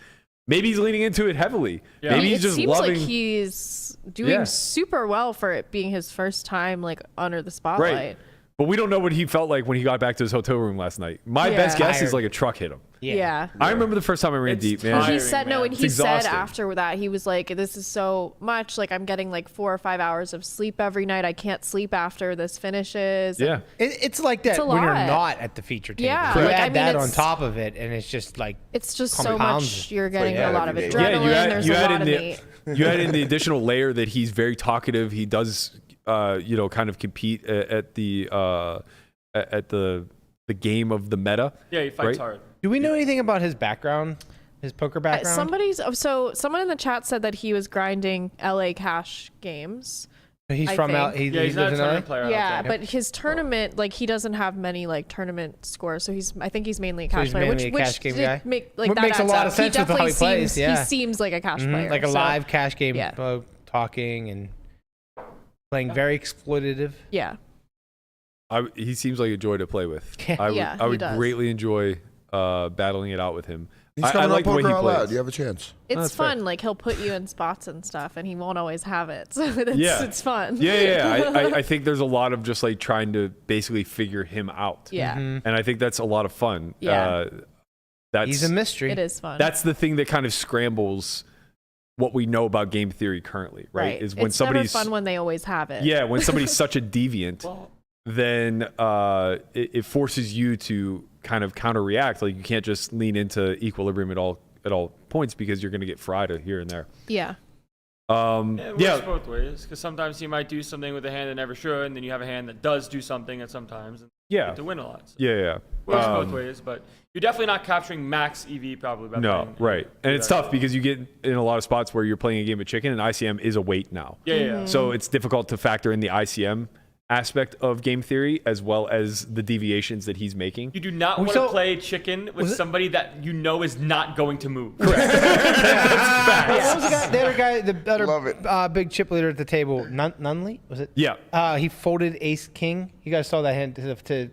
Maybe he's leaning into it heavily. Yeah. Maybe he's just loving. It seems like he's doing super well for it being his first time like under the spotlight. Right. But we don't know what he felt like when he got back to his hotel room last night. My best guess is like a truck hit him. Yeah. I remember the first time I ran deep, man. He said no, and he said exhausting. after that he was like, "This is so much. Like I'm getting like 4 or 5 hours of sleep every night. I can't sleep after this finishes." Yeah, it's like that when you're not at the feature table. Yeah, you like, add I mean, that on top of it, and it's just like it's just so compounds much. You're getting a lot of adrenaline. Yeah, There's a lot of meat. You add in the additional layer that he's very talkative. He does, kind of compete at the game of the meta. Yeah, he fights hard. Do we know anything about his background, his poker background? Someone in the chat said that he was grinding LA cash games. He's from LA. He he's not a tournament player. Yeah, but his tournament, like he doesn't have many like tournament scores, so I think he's mainly a cash player, mainly a cash game guy. Which makes a lot of sense with how he plays. Yeah, he seems like a cash player, like a live cash game, talking and playing very exploitative. Yeah. He seems like a joy to play with. Yeah. I would greatly enjoy battling it out with him. He's coming on Poker Out Loud. You have a chance. It's fun. Like he'll put you in spots and stuff, and he won't always have it. So it's fun. Yeah. I think there's a lot of just like trying to basically figure him out. Yeah. And I think that's a lot of fun. Yeah. He's a mystery. It is fun. That's the thing that kind of scrambles what we know about game theory currently, right? Is when it's somebody's never fun when they always have it. Yeah, when somebody's such a deviant, then it forces you to kind of counter-react. Like you can't just lean into equilibrium at all points because you're going to get fried here and there. Yeah. It works both ways because sometimes he might do something with a hand that never should, and then you have a hand that does do something at sometimes. And you get to win a lot. So. Yeah. Works both ways, but you're definitely not capturing max EV probably. By No, right. And it's tough because you get in a lot of spots where you're playing a game of chicken, and ICM is a weight now. Yeah. So it's difficult to factor in the ICM aspect of game theory as well as the deviations that he's making. You do not want to play chicken with somebody that you know is not going to move. What was the other guy, the other big chip leader at the table? Nunley? Was it? Yeah. He folded ace king. You guys saw that hand to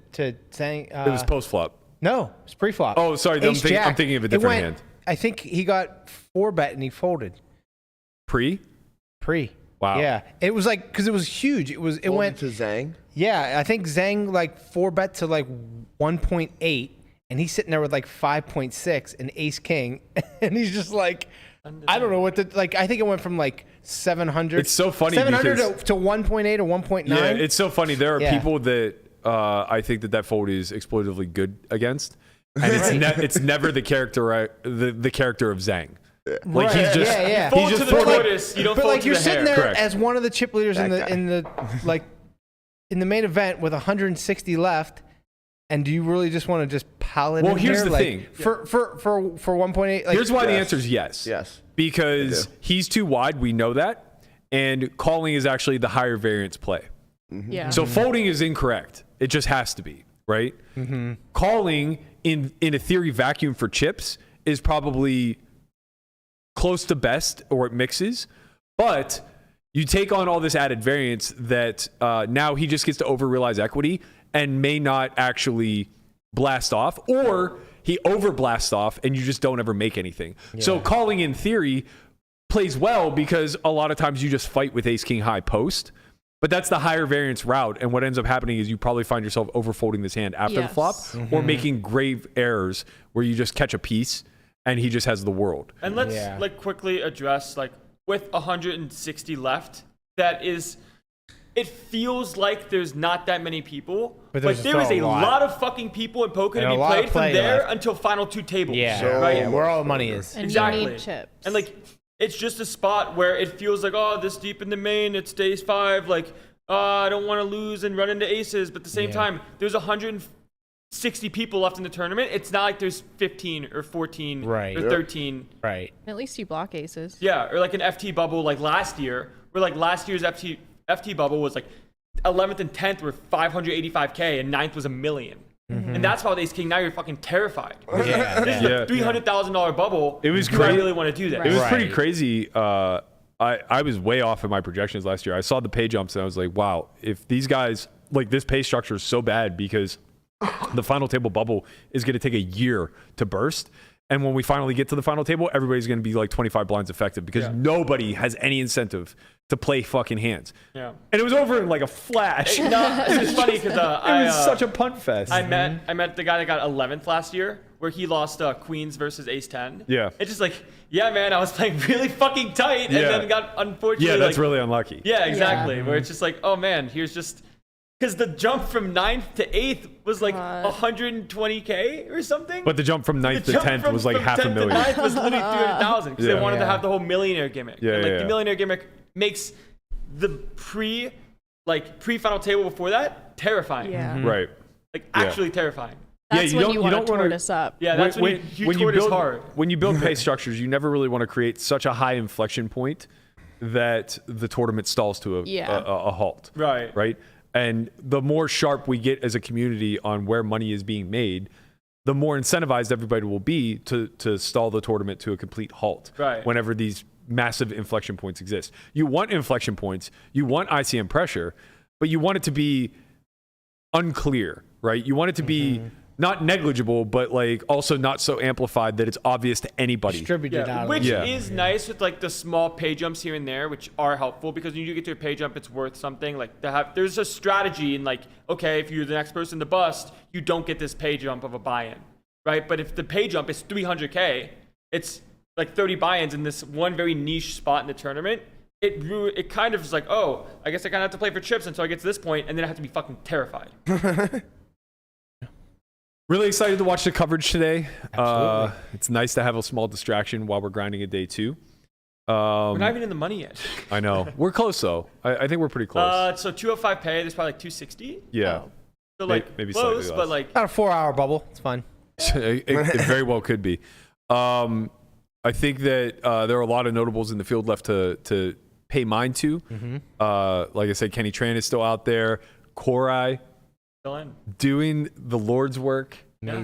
Zhang. It was post flop. No, it was pre-flop. Oh, sorry. I'm thinking of a different hand. I think he got 4-bet and he folded. Pre. Wow. Yeah, it was like because it was huge. It went to Zhang. Yeah, I think Zhang like 4-bet to like 1.8, and he's sitting there with like 5.6 and ace king, and he's just like, I don't know what to like. I think it went from like 700. It's so funny 700 because, to 1.8 or 1.9. Yeah, it's so funny. There are people that I think that fold is exploitively good against, and it's never the character the character of Zhang. Like he's just You fold to the tortoise, you don't fold to the hair. But you're sitting there Correct. as one of the chip leaders in the main event with 160 left, and do you really just want to just pile it? Well, in here's there? the thing. For 1.8. Like, Here's why the answer is yes. Yes. Because he's too wide. We know that, and calling is actually the higher variance play. Yeah. So folding is incorrect. It just has to be, right? Calling in a theory vacuum for chips is probably close to best, or it mixes, but you take on all this added variance that now he just gets to over-realize equity and may not actually blast off, or he over-blasts off and you just don't ever make anything. So calling in theory plays well because a lot of times you just fight with ace-king high post, but that's the higher variance route, and what ends up happening is you probably find yourself overfolding this hand after the flop, or making grave errors where you just catch a piece and he just has the world. And let's like quickly address, like, with 160 left, it feels like there's not that many people, but there is a lot of fucking people in poker to be played from there until final two tables. Right? Where all the money is. And Exactly. you need chips. And like, it's just a spot where it feels like, oh, this deep in the main, it's ace 5, like, I don't want to lose and run into aces, but at the same time, there's 160 people left in the tournament. It's not like there's 15 or 14 or 13. Right. At least you block aces. Yeah, or like an FT bubble like last year, where like last year's FT bubble was like 11th and 10th were 585K and 9th was $1 million. And that's why with ace king now you're fucking terrified. This is a $300,000 bubble. It was do crazy. I really want to do that? It was pretty crazy. I was way off in my projections last year. I saw the pay jumps and I was like, wow, if these guys, like, this pay structure is so bad because the final table bubble is going to take a year to burst. And when we finally get to the final table, everybody's going to be like 25 blinds effective because nobody has any incentive to play fucking hands. Yeah. And it was over in like a flash. No, it's just funny because it was such a punt fest. I met the guy that got 11th last year, where he lost queens versus ace 10. Yeah. It's just like, yeah, man, I was playing really fucking tight and then got unfortunately. Yeah, that's really unlucky. Yeah, exactly. Where it's just like, oh man, here's just. Because the jump from 9th to 8th was like 120K or something. But the jump from 9th to 10th was like half a million. The 9th was literally 300,000 because they wanted to have the whole millionaire gimmick. Yeah, and the millionaire gimmick makes the pre-final table before that terrifying. Yeah. Right. Like actually terrifying. That's when you want to tortoise up. Yeah, that's when you tortoise hard. When you build pay structures, you never really want to create such a high inflection point that the tournament stalls to a halt. Right. Right. And the more sharp we get as a community on where money is being made, the more incentivized everybody will be to stall the tournament to a complete halt. Right. Whenever these massive inflection points exist. You want inflection points, you want ICM pressure, but you want it to be unclear, right? You want it to be not negligible, but like also not so amplified that it's obvious to anybody. Distributed out. Which is nice with like the small pay jumps here and there, which are helpful because when you get to a pay jump, it's worth something. Like there's a strategy in like, okay, if you're the next person to bust, you don't get this pay jump of a buy-in, right? But if the pay jump is 300K, it's like 30 buy-ins in this one very niche spot in the tournament. It kind of is like, oh, I guess I kind of have to play for chips until I get to this point, and then I have to be fucking terrified. Really excited to watch the coverage today. Absolutely. It's nice to have a small distraction while we're grinding a day two. We're not even in the money yet. I know. We're close, though. I think we're pretty close. So 205 pay, there's probably like 260. Yeah. So like maybe close, slightly but less. like About a 4-hour bubble. It's fine. it very well could be. I think that there are a lot of notables in the field left to pay mind to. Like I said, Kenny Tran is still out there. Korai Still in. doing the Lord's work.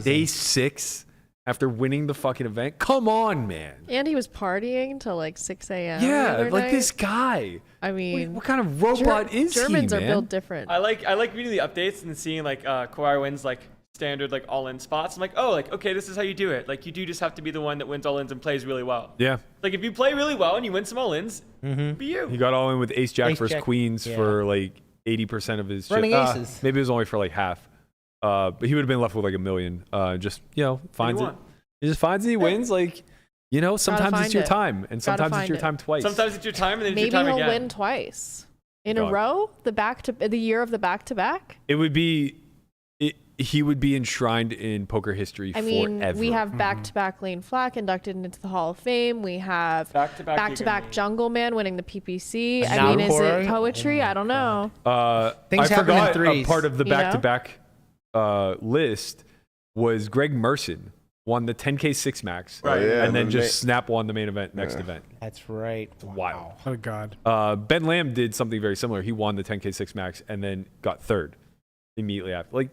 Day 6 after winning the fucking event. Come on, man. And he was partying till like 6 a.m. Yeah, the other like night. this guy. I mean, What kind of robot is Germans he, are man? built different. I like reading the updates and seeing like Korai wins like standard like all-in spots. I'm like, oh, like okay, this is how you do it. Like you do just have to be the one that wins all-ins and plays really well. Yeah. Like if you play really well and you win some all-ins, be you. He got all in with ace jack Ace versus jack, queens yeah. for like 80% of his Running chip. aces. Maybe it was only for like half. But he would have been left with like $1 million. Just, finds it. won. He just finds it, he wins. Like, sometimes find it's your it. time. And sometimes it's find your it. time twice. Sometimes it's your time and then Maybe it's your time he'll again. win twice in a God. row. The year of the back-to-back. It would be, he would be enshrined in poker history I mean, forever. we have back-to-back Lane Flack inducted into the Hall of Fame. We have Back-to-back back-to-back Giga Jungle Man winning the PPC. I Now mean, is Corey? it poetry? I don't know. Things I happen in forgot a threes. part of the You know? back-to-back list was Greg Merson won the 10K 6 max. Right. Yeah, and then the just Snap won the main event next event. That's right. Wow. Oh God. Ben Lamb did something very similar. He won the 10K 6 max and then got third immediately after. Like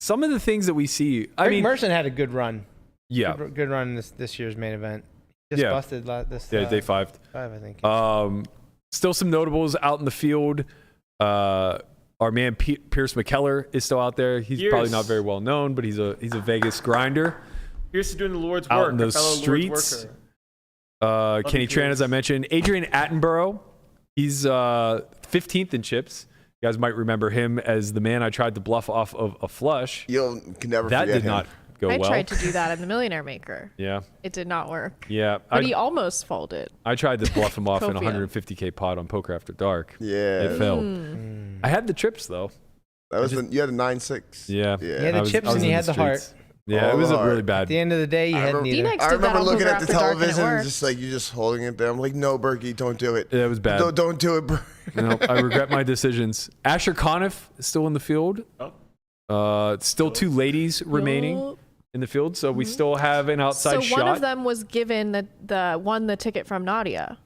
some of the things that we see. I Greg mean, Merson had a good run. yeah, Good run this year's main event. Just Yeah. busted this. yeah, day 5. 5, I think. Still some notables out in the field. Our man Pierce McKellar is still out there. He's probably not very well known, but he's a Vegas grinder. Here's to doing the Lord's Out work. in the a fellow streets. Lord's worker. Kenny Tran, as I mentioned. Adrian Attenborough, he's 15th in chips. You guys might remember him as the man I tried to bluff off of a flush. You can never That forget did him. not go I well. tried to do that in the Millionaire Maker. Yeah, It did not work. yeah. But he almost folded. I tried to bluff him off in a Copium. 150K pot on Poker After Dark. Yeah. It failed. Hmm. I had the trips though. That was you had a 9-6. Yeah. Yeah. You had the I was- chips I was and you in had the heart. streets. Yeah, it All was the a really heart. At bad. the end of the day, you had remember- neither. D-Nex I did that remember on looking Poker at the After Dark and it television and worked. just like you just holding it there. I'm like, no, Berkey, don't do it. It was bad. Don't do it, Berkey. No, I regret my decisions. Asher Conniff is still in the field. Still 2 ladies remaining Yup. in the field, so we still have an outside So shot. one of them was given the ticket from Nadia.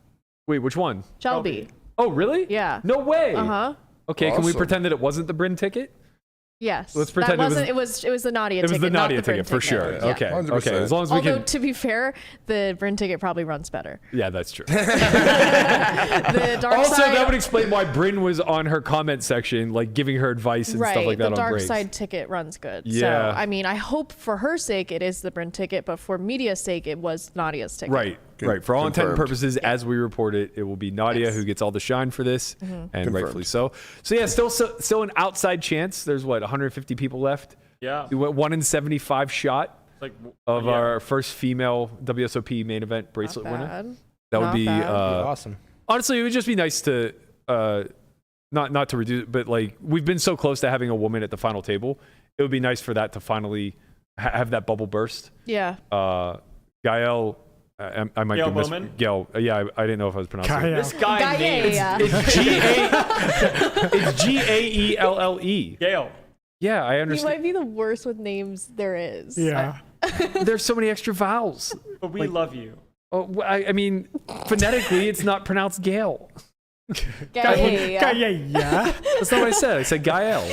Wait, which one? Shelby. Oh, really? Yeah. No way. Uh-huh. Okay, can we Awesome. pretend that it wasn't the Bryn ticket? Yes. Let's pretend that it was- wasn't, it was the Nadia It was ticket. the not Nadia the Bryn ticket for sure. Yeah. Okay, 100%. okay. As long as we Although, can. to be fair, the Bryn ticket probably runs better. Yeah, that's true. The dark Also, side, that would explain why Bryn was on her comment section, like giving her advice and right, stuff like that the on dark breaks. side ticket runs good. Yeah. So, I mean, I hope for her sake it is the Bryn ticket, but for media's sake, it was Nadia's ticket. Right, right. For all intent and Confirmed. purposes, as we report it, it will be Nadia Yes. who gets all the shine for this, and Confirmed. rightfully so. So yeah, still an outside chance. There's what 150 people left. Yeah. We went 1 in 75 shot Like of yeah. our first female WSOP main event bracelet Not winner. bad. That would Not be bad. Awesome. honestly, it would just be nice to not to reduce, but like we've been so close to having a woman at the final table. It would be nice for that to finally have that bubble burst. Yeah. Gaelle, I might Gaelle be Baumann? Gaelle. Yeah, I didn't know if I was pronouncing it. This guy named Gaelle. It's Gaelle. Gayle. Yeah, I He understand. might be the worst with names there is. Yeah. There's so many extra vowels. But we love you. Oh, I mean, phonetically, it's not pronounced Gaelle. Gaelle. Yeah. That's not what I said. I said Gaelle.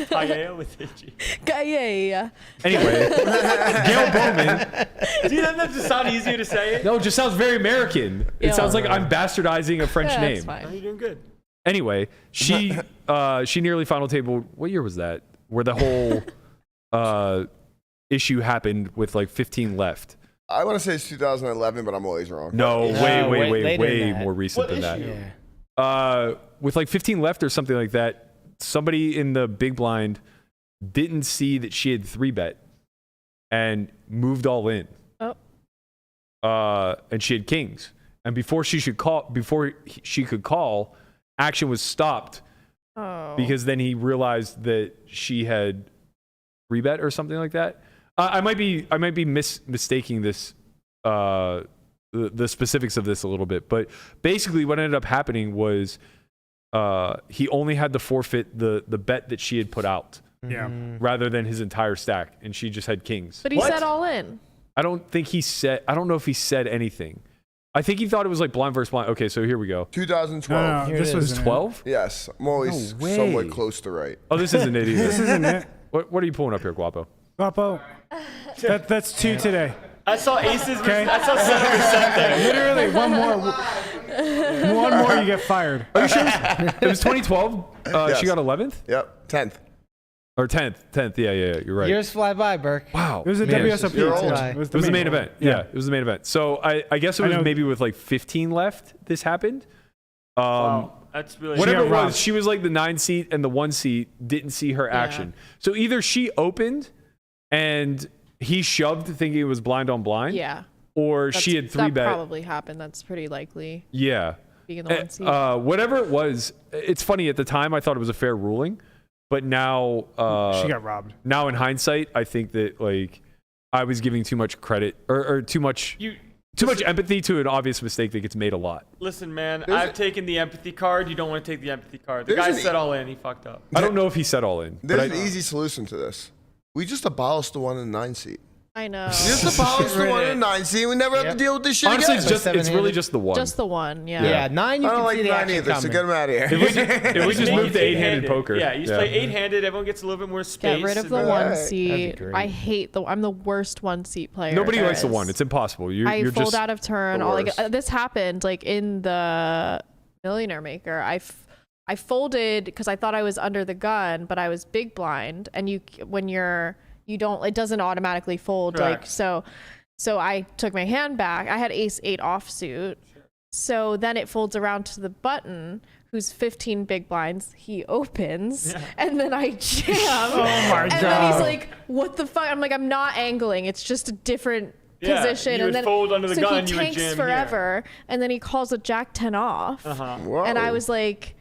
Gaelle with AG. Gaelle. Anyway, Gaelle Baumann. Doesn't that just sound easier to say? No, it just sounds very American. It Yeah. sounds like I'm bastardizing a French Yeah, name. that's fine. You're doing good. Anyway, she nearly final tabled. What year was that? Where the whole issue happened with like 15 left. I want to say it's 2011, but I'm always wrong. No, No, way later than that. more recent What than that. issue? Yeah. With like 15 left or something like that, somebody in the big blind didn't see that she had 3-bet and moved all in. Oh. And she had kings. And before she could call, action was stopped Oh. because then he realized that she had 3-bet or something like that. I might be mistaking this, the specifics of this a little bit, but basically what ended up happening was he only had to forfeit the bet that she had put out Yeah. rather than his entire stack, and she just had kings. But he said all in. I don't know if he said anything. I think he thought it was like blind versus blind. Okay, so here we go. 2012. No, this was 12? Yes, I'm always No way. somewhat close to right. Oh, this isn't it either. This isn't it. What are you pulling up here, Guapo? Guapo. That's 2 today. I saw aces. Okay. I saw 7% there. Literally, one more, you get fired. Are you sure? It was 2012. Yes. She got 11th Yep, 10th. or 10th. Yeah. You're right. Years fly by, Burke. Wow. It was a Man, WSOP. you're old. too. It It was the main event. Yeah, it was the main event. So I guess it I was know- maybe with like 15 left. This happened. Wow, that's really. Whatever it got robbed. was, she was like the 9 seat, and the 1 seat didn't see her action. So either she opened, and he shoved, thinking it was blind on blind. Yeah. Or she had 3 that bet. probably happened. That's pretty likely. Yeah. Being in the 1 seat. Whatever it was, it's funny at the time I thought it was a fair ruling, but now She got robbed. Now in hindsight, I think that like I was giving too much credit or too much empathy to an obvious mistake that gets made a lot. Listen, man, I've taken the empathy card. You don't want to take the empathy card. The There's guy an said all in. He fucked up. I don't know if he said all in. There's But an easy solution to this. We just abolished the 1 and 9 seat. I know. Just abolish the 1 and 9 seat. We never have to deal with this shit honestly, again. it's really just the 1. Just the 1, yeah. Yeah, 9 you I don't can like see the 9 action either, so coming. get him out of here. If we just moved to 8-handed poker. Yeah, you just play 8-handed. Everyone gets a little bit more space. Get rid of the and- 1 Right. seat. great. I hate I'm the worst 1 seat player. Nobody there likes the is. 1. It's impossible. I You're fold just out of turn. the All like worst. this happened like in the Millionaire Maker. I folded because I thought I was under the gun, but I was big blind, and it doesn't automatically fold. Correct. Like so I took my hand back. I had ace 8 offsuit. So then it folds around to the button, who's 15 big blinds. He opens, and then I jam. Oh my and then he's like, "What the fuck?" I'm like, "I'm not angling. It's just a different Yeah, position." you and would then fold under the so gun, he you would tanks jam forever, and then he calls a jack 10 off, Whoa. and I was like,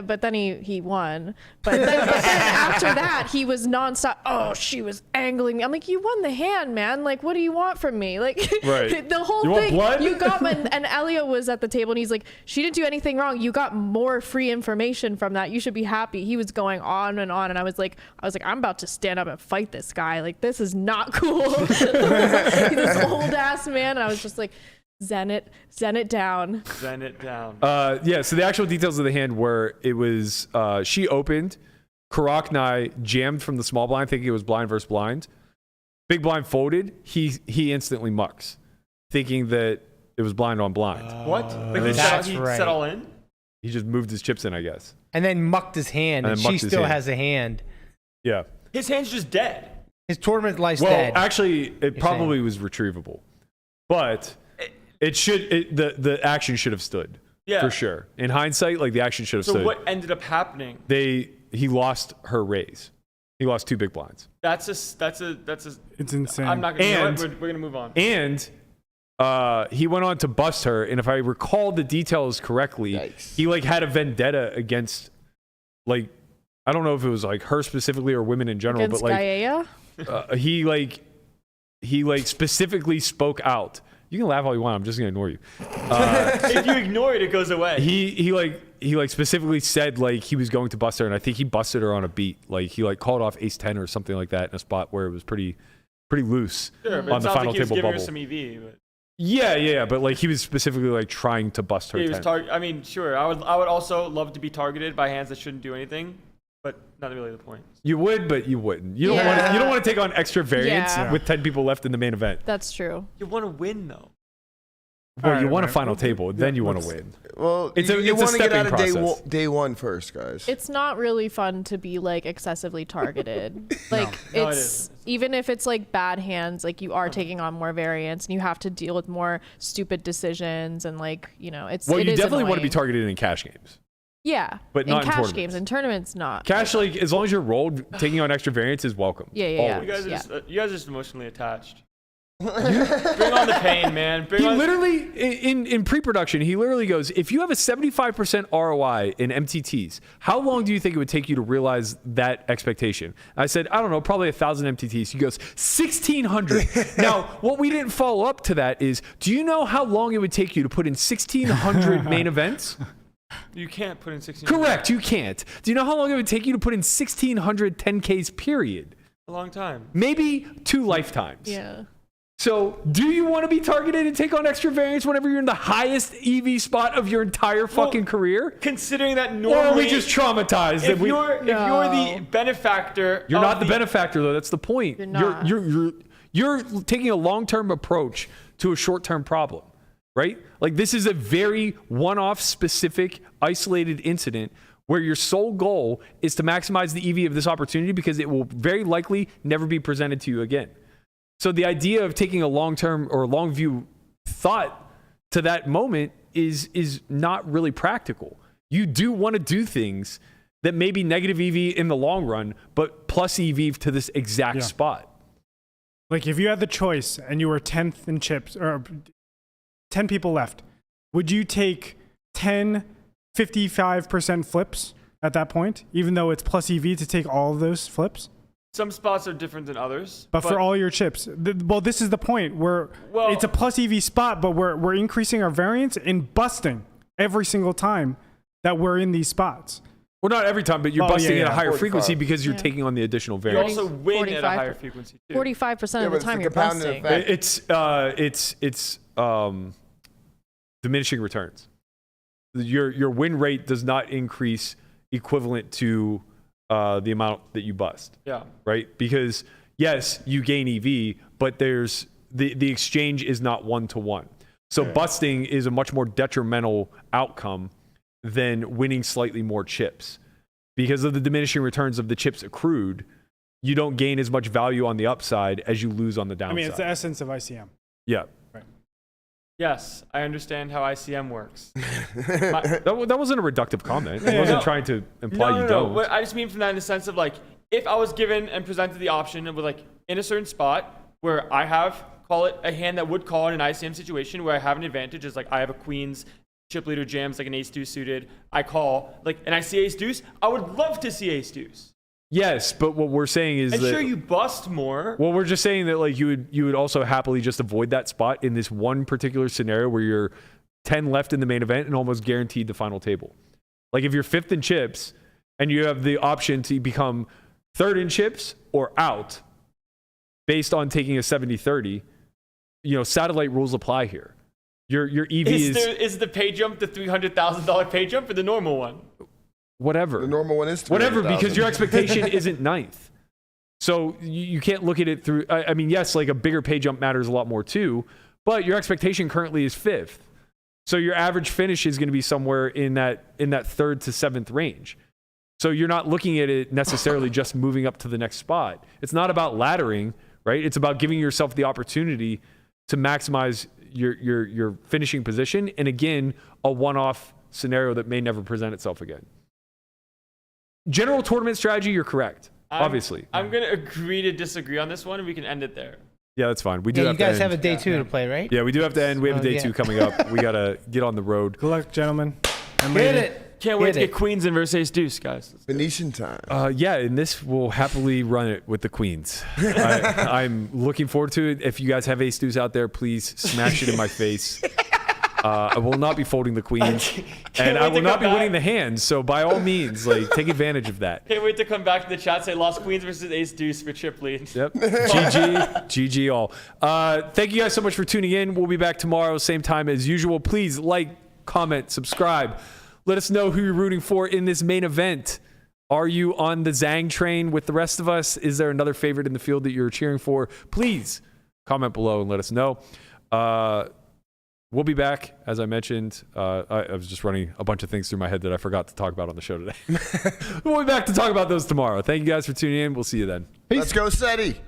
but then he won. But then after that, he was nonstop. Oh, she was angling me. I'm like, you won the hand, man. Like, what do you want from me? Like, Right. the whole You want thing. blood? You got and Elio was at the table, and he's like, she didn't do anything wrong. You got more free information from that. You should be happy. He was going on, and I was like, I'm about to stand up and fight this guy. Like, this is not cool. He's this old ass man, and I was just like, zen it down. Zen it down. Yeah, so the actual details of the hand were it was she opened, Karak and I jammed from the small blind thinking it was blind versus blind. Big blind folded, he instantly mucks, thinking that it was blind on blind. What? Like he That's set right. all in? He just moved his chips in, I guess. And then mucked his hand, And and then she mucked his still hand. has a hand. Yeah. His hand's just dead. His tournament life's Well, dead. actually, it probably was retrievable, but the action should have stood. Yeah. For sure. In hindsight, like the action should have So stood. what ended up happening? He lost her raise. He lost 2 big blinds. That's a. It's insane. I'm not gonna. And- We're gonna move on. And he went on to bust her, and if I recall the details correctly, Yikes. he like had a vendetta against, like, I don't know if it was like her specifically or women in general, Against but like Gaelle? he specifically spoke out. You can laugh all you want. I'm just gonna ignore you. If you ignore it, it goes away. He specifically said like he was going to bust her, and I think he busted her on a beat. Like he like called off ace 10 or something like that in a spot where it was pretty loose Sure, but on it the sounds final like he was table giving bubble. her some EV. But Yeah, but like he was specifically like trying to bust her. he was 10. I mean, sure. I would also love to be targeted by hands that shouldn't do anything, but not really the point. You would, but you wouldn't. You don't Yeah. want. You don't want to take on extra variance Yeah. with 10 people left in the main event. That's true. You want to win though. Well, you Alright, want a right. final table, then you want to win. Well, It's a you want to get stepping out of process. day one first, guys. It's not really fun to be like excessively targeted. Like No, it it's isn't. even if it's like bad hands, like you are taking on more variance and you have to deal with more stupid decisions and like, it's Well, it you is definitely want to be annoying. targeted in cash games. Yeah. but not in cash tournaments. games. In tournaments not. Cash, like as long as you're rolled, taking on extra variance is welcome. Yeah. You Always. guys are just emotionally attached. Bring on the pain, man. Bring He on. literally in pre-production, he literally goes, if you have a 75% ROI in MTTs, how long do you think it would take you to realize that expectation? I said, I don't know, probably 1,000 MTTs. He goes, 1,600. Now, what we didn't follow up to that is, do you know how long it would take you to put in 1,600 main events? You can't put in 16. Correct, you can't. Do you know how long it would take you to put in 1,600 10Ks period? A long time. Maybe 2 lifetimes. Yeah. So, do you want to be targeted and take on extra variance whenever you're in the highest EV spot of your entire fucking career? Considering that normally, or are we just traumatized? If you're the benefactor, you're not the benefactor though. That's the point. You're not. You're taking a long-term approach to a short-term problem, right? Like this is a very one-off, specific, isolated incident where your sole goal is to maximize the EV of this opportunity because it will very likely never be presented to you again. So the idea of taking a long-term or long view thought to that moment is not really practical. You do want to do things that may be negative EV in the long run, but plus EV to this exact spot. Like if you had the choice and you were 10th in chips or 10 people left, would you take 10 55% flips at that point, even though it's plus EV to take all of those flips? Some spots are different than others. But for all your chips, well, this is the point where it's a plus EV spot, but we're increasing our variance and busting every single time that we're in these spots. Well, not every time, but you're busting at a higher frequency because you're taking on the additional variance. You also win at a higher frequency too. 45% of the time you're busting. It's diminishing returns. Your win rate does not increase equivalent to the amount that you bust. Yeah. Right? Because yes, you gain EV, but there's the exchange is not 1-to-1. So busting is a much more detrimental outcome than winning slightly more chips. Because of the diminishing returns of the chips accrued, you don't gain as much value on the upside as you lose on the downside. I mean, it's the essence of ICM. Yeah. Right. Yes, I understand how ICM works. That wasn't a reductive comment. I wasn't trying to imply you don't. No. I just mean from that in the sense of like, if I was given and presented the option of like in a certain spot where I have, call it a hand that would call in an ICM situation where I have an advantage is like I have a queen's chip leader jams like an ace deuce suited, I call like, and I see ace deuce, I would love to see ace deuce. Yes, but what we're saying is and that sure you bust more. Well, we're just saying that like you would also happily just avoid that spot in this one particular scenario where you're 10 left in the main event and almost guaranteed the final table. Like if you're 5th in chips and you have the option to become 3rd in chips or out based on taking a 70-30, satellite rules apply here. Your EV is the pay jump the $300,000 pay jump or the normal one? Whatever. The normal one is whatever, because your expectation isn't 9th. So you can't look at it through. I mean, yes, like a bigger pay jump matters a lot more too, but your expectation currently is 5th. So your average finish is going to be somewhere in that 3rd to 7th range. So you're not looking at it necessarily just moving up to the next spot. It's not about laddering, right? It's about giving yourself the opportunity to maximize your finishing position. And again, a one-off scenario that may never present itself again. General tournament strategy, you're correct. Obviously. I'm going to agree to disagree on this one and we can end it there. Yeah, that's fine. We do you have guys to have a day 2 to play, right? Yeah, we do have to end. We have a day 2 coming up. We got to get on the road. Good luck, gentlemen. Get it. Can't wait to get queens and versus ace deuce, guys. Venetian time. Yeah, and this will happily run it with the queens. I'm looking forward to it. If you guys have ace deuce out there, please smash it in my face. I will not be folding the queens, and I will not be winning the hands. So by all means, like take advantage of that. Can't wait to come back to the chat. Say lost queens versus ace deuce for chip leads. Yep. GG all. Thank you guys so much for tuning in. We'll be back tomorrow, same time as usual. Please like, comment, subscribe. Let us know who you're rooting for in this main event. Are you on the Zhang train with the rest of us? Is there another favorite in the field that you're cheering for? Please comment below and let us know. We'll be back, as I mentioned. I was just running a bunch of things through my head that I forgot to talk about on the show today. We'll be back to talk about those tomorrow. Thank you guys for tuning in. We'll see you then. Let's go, SETI.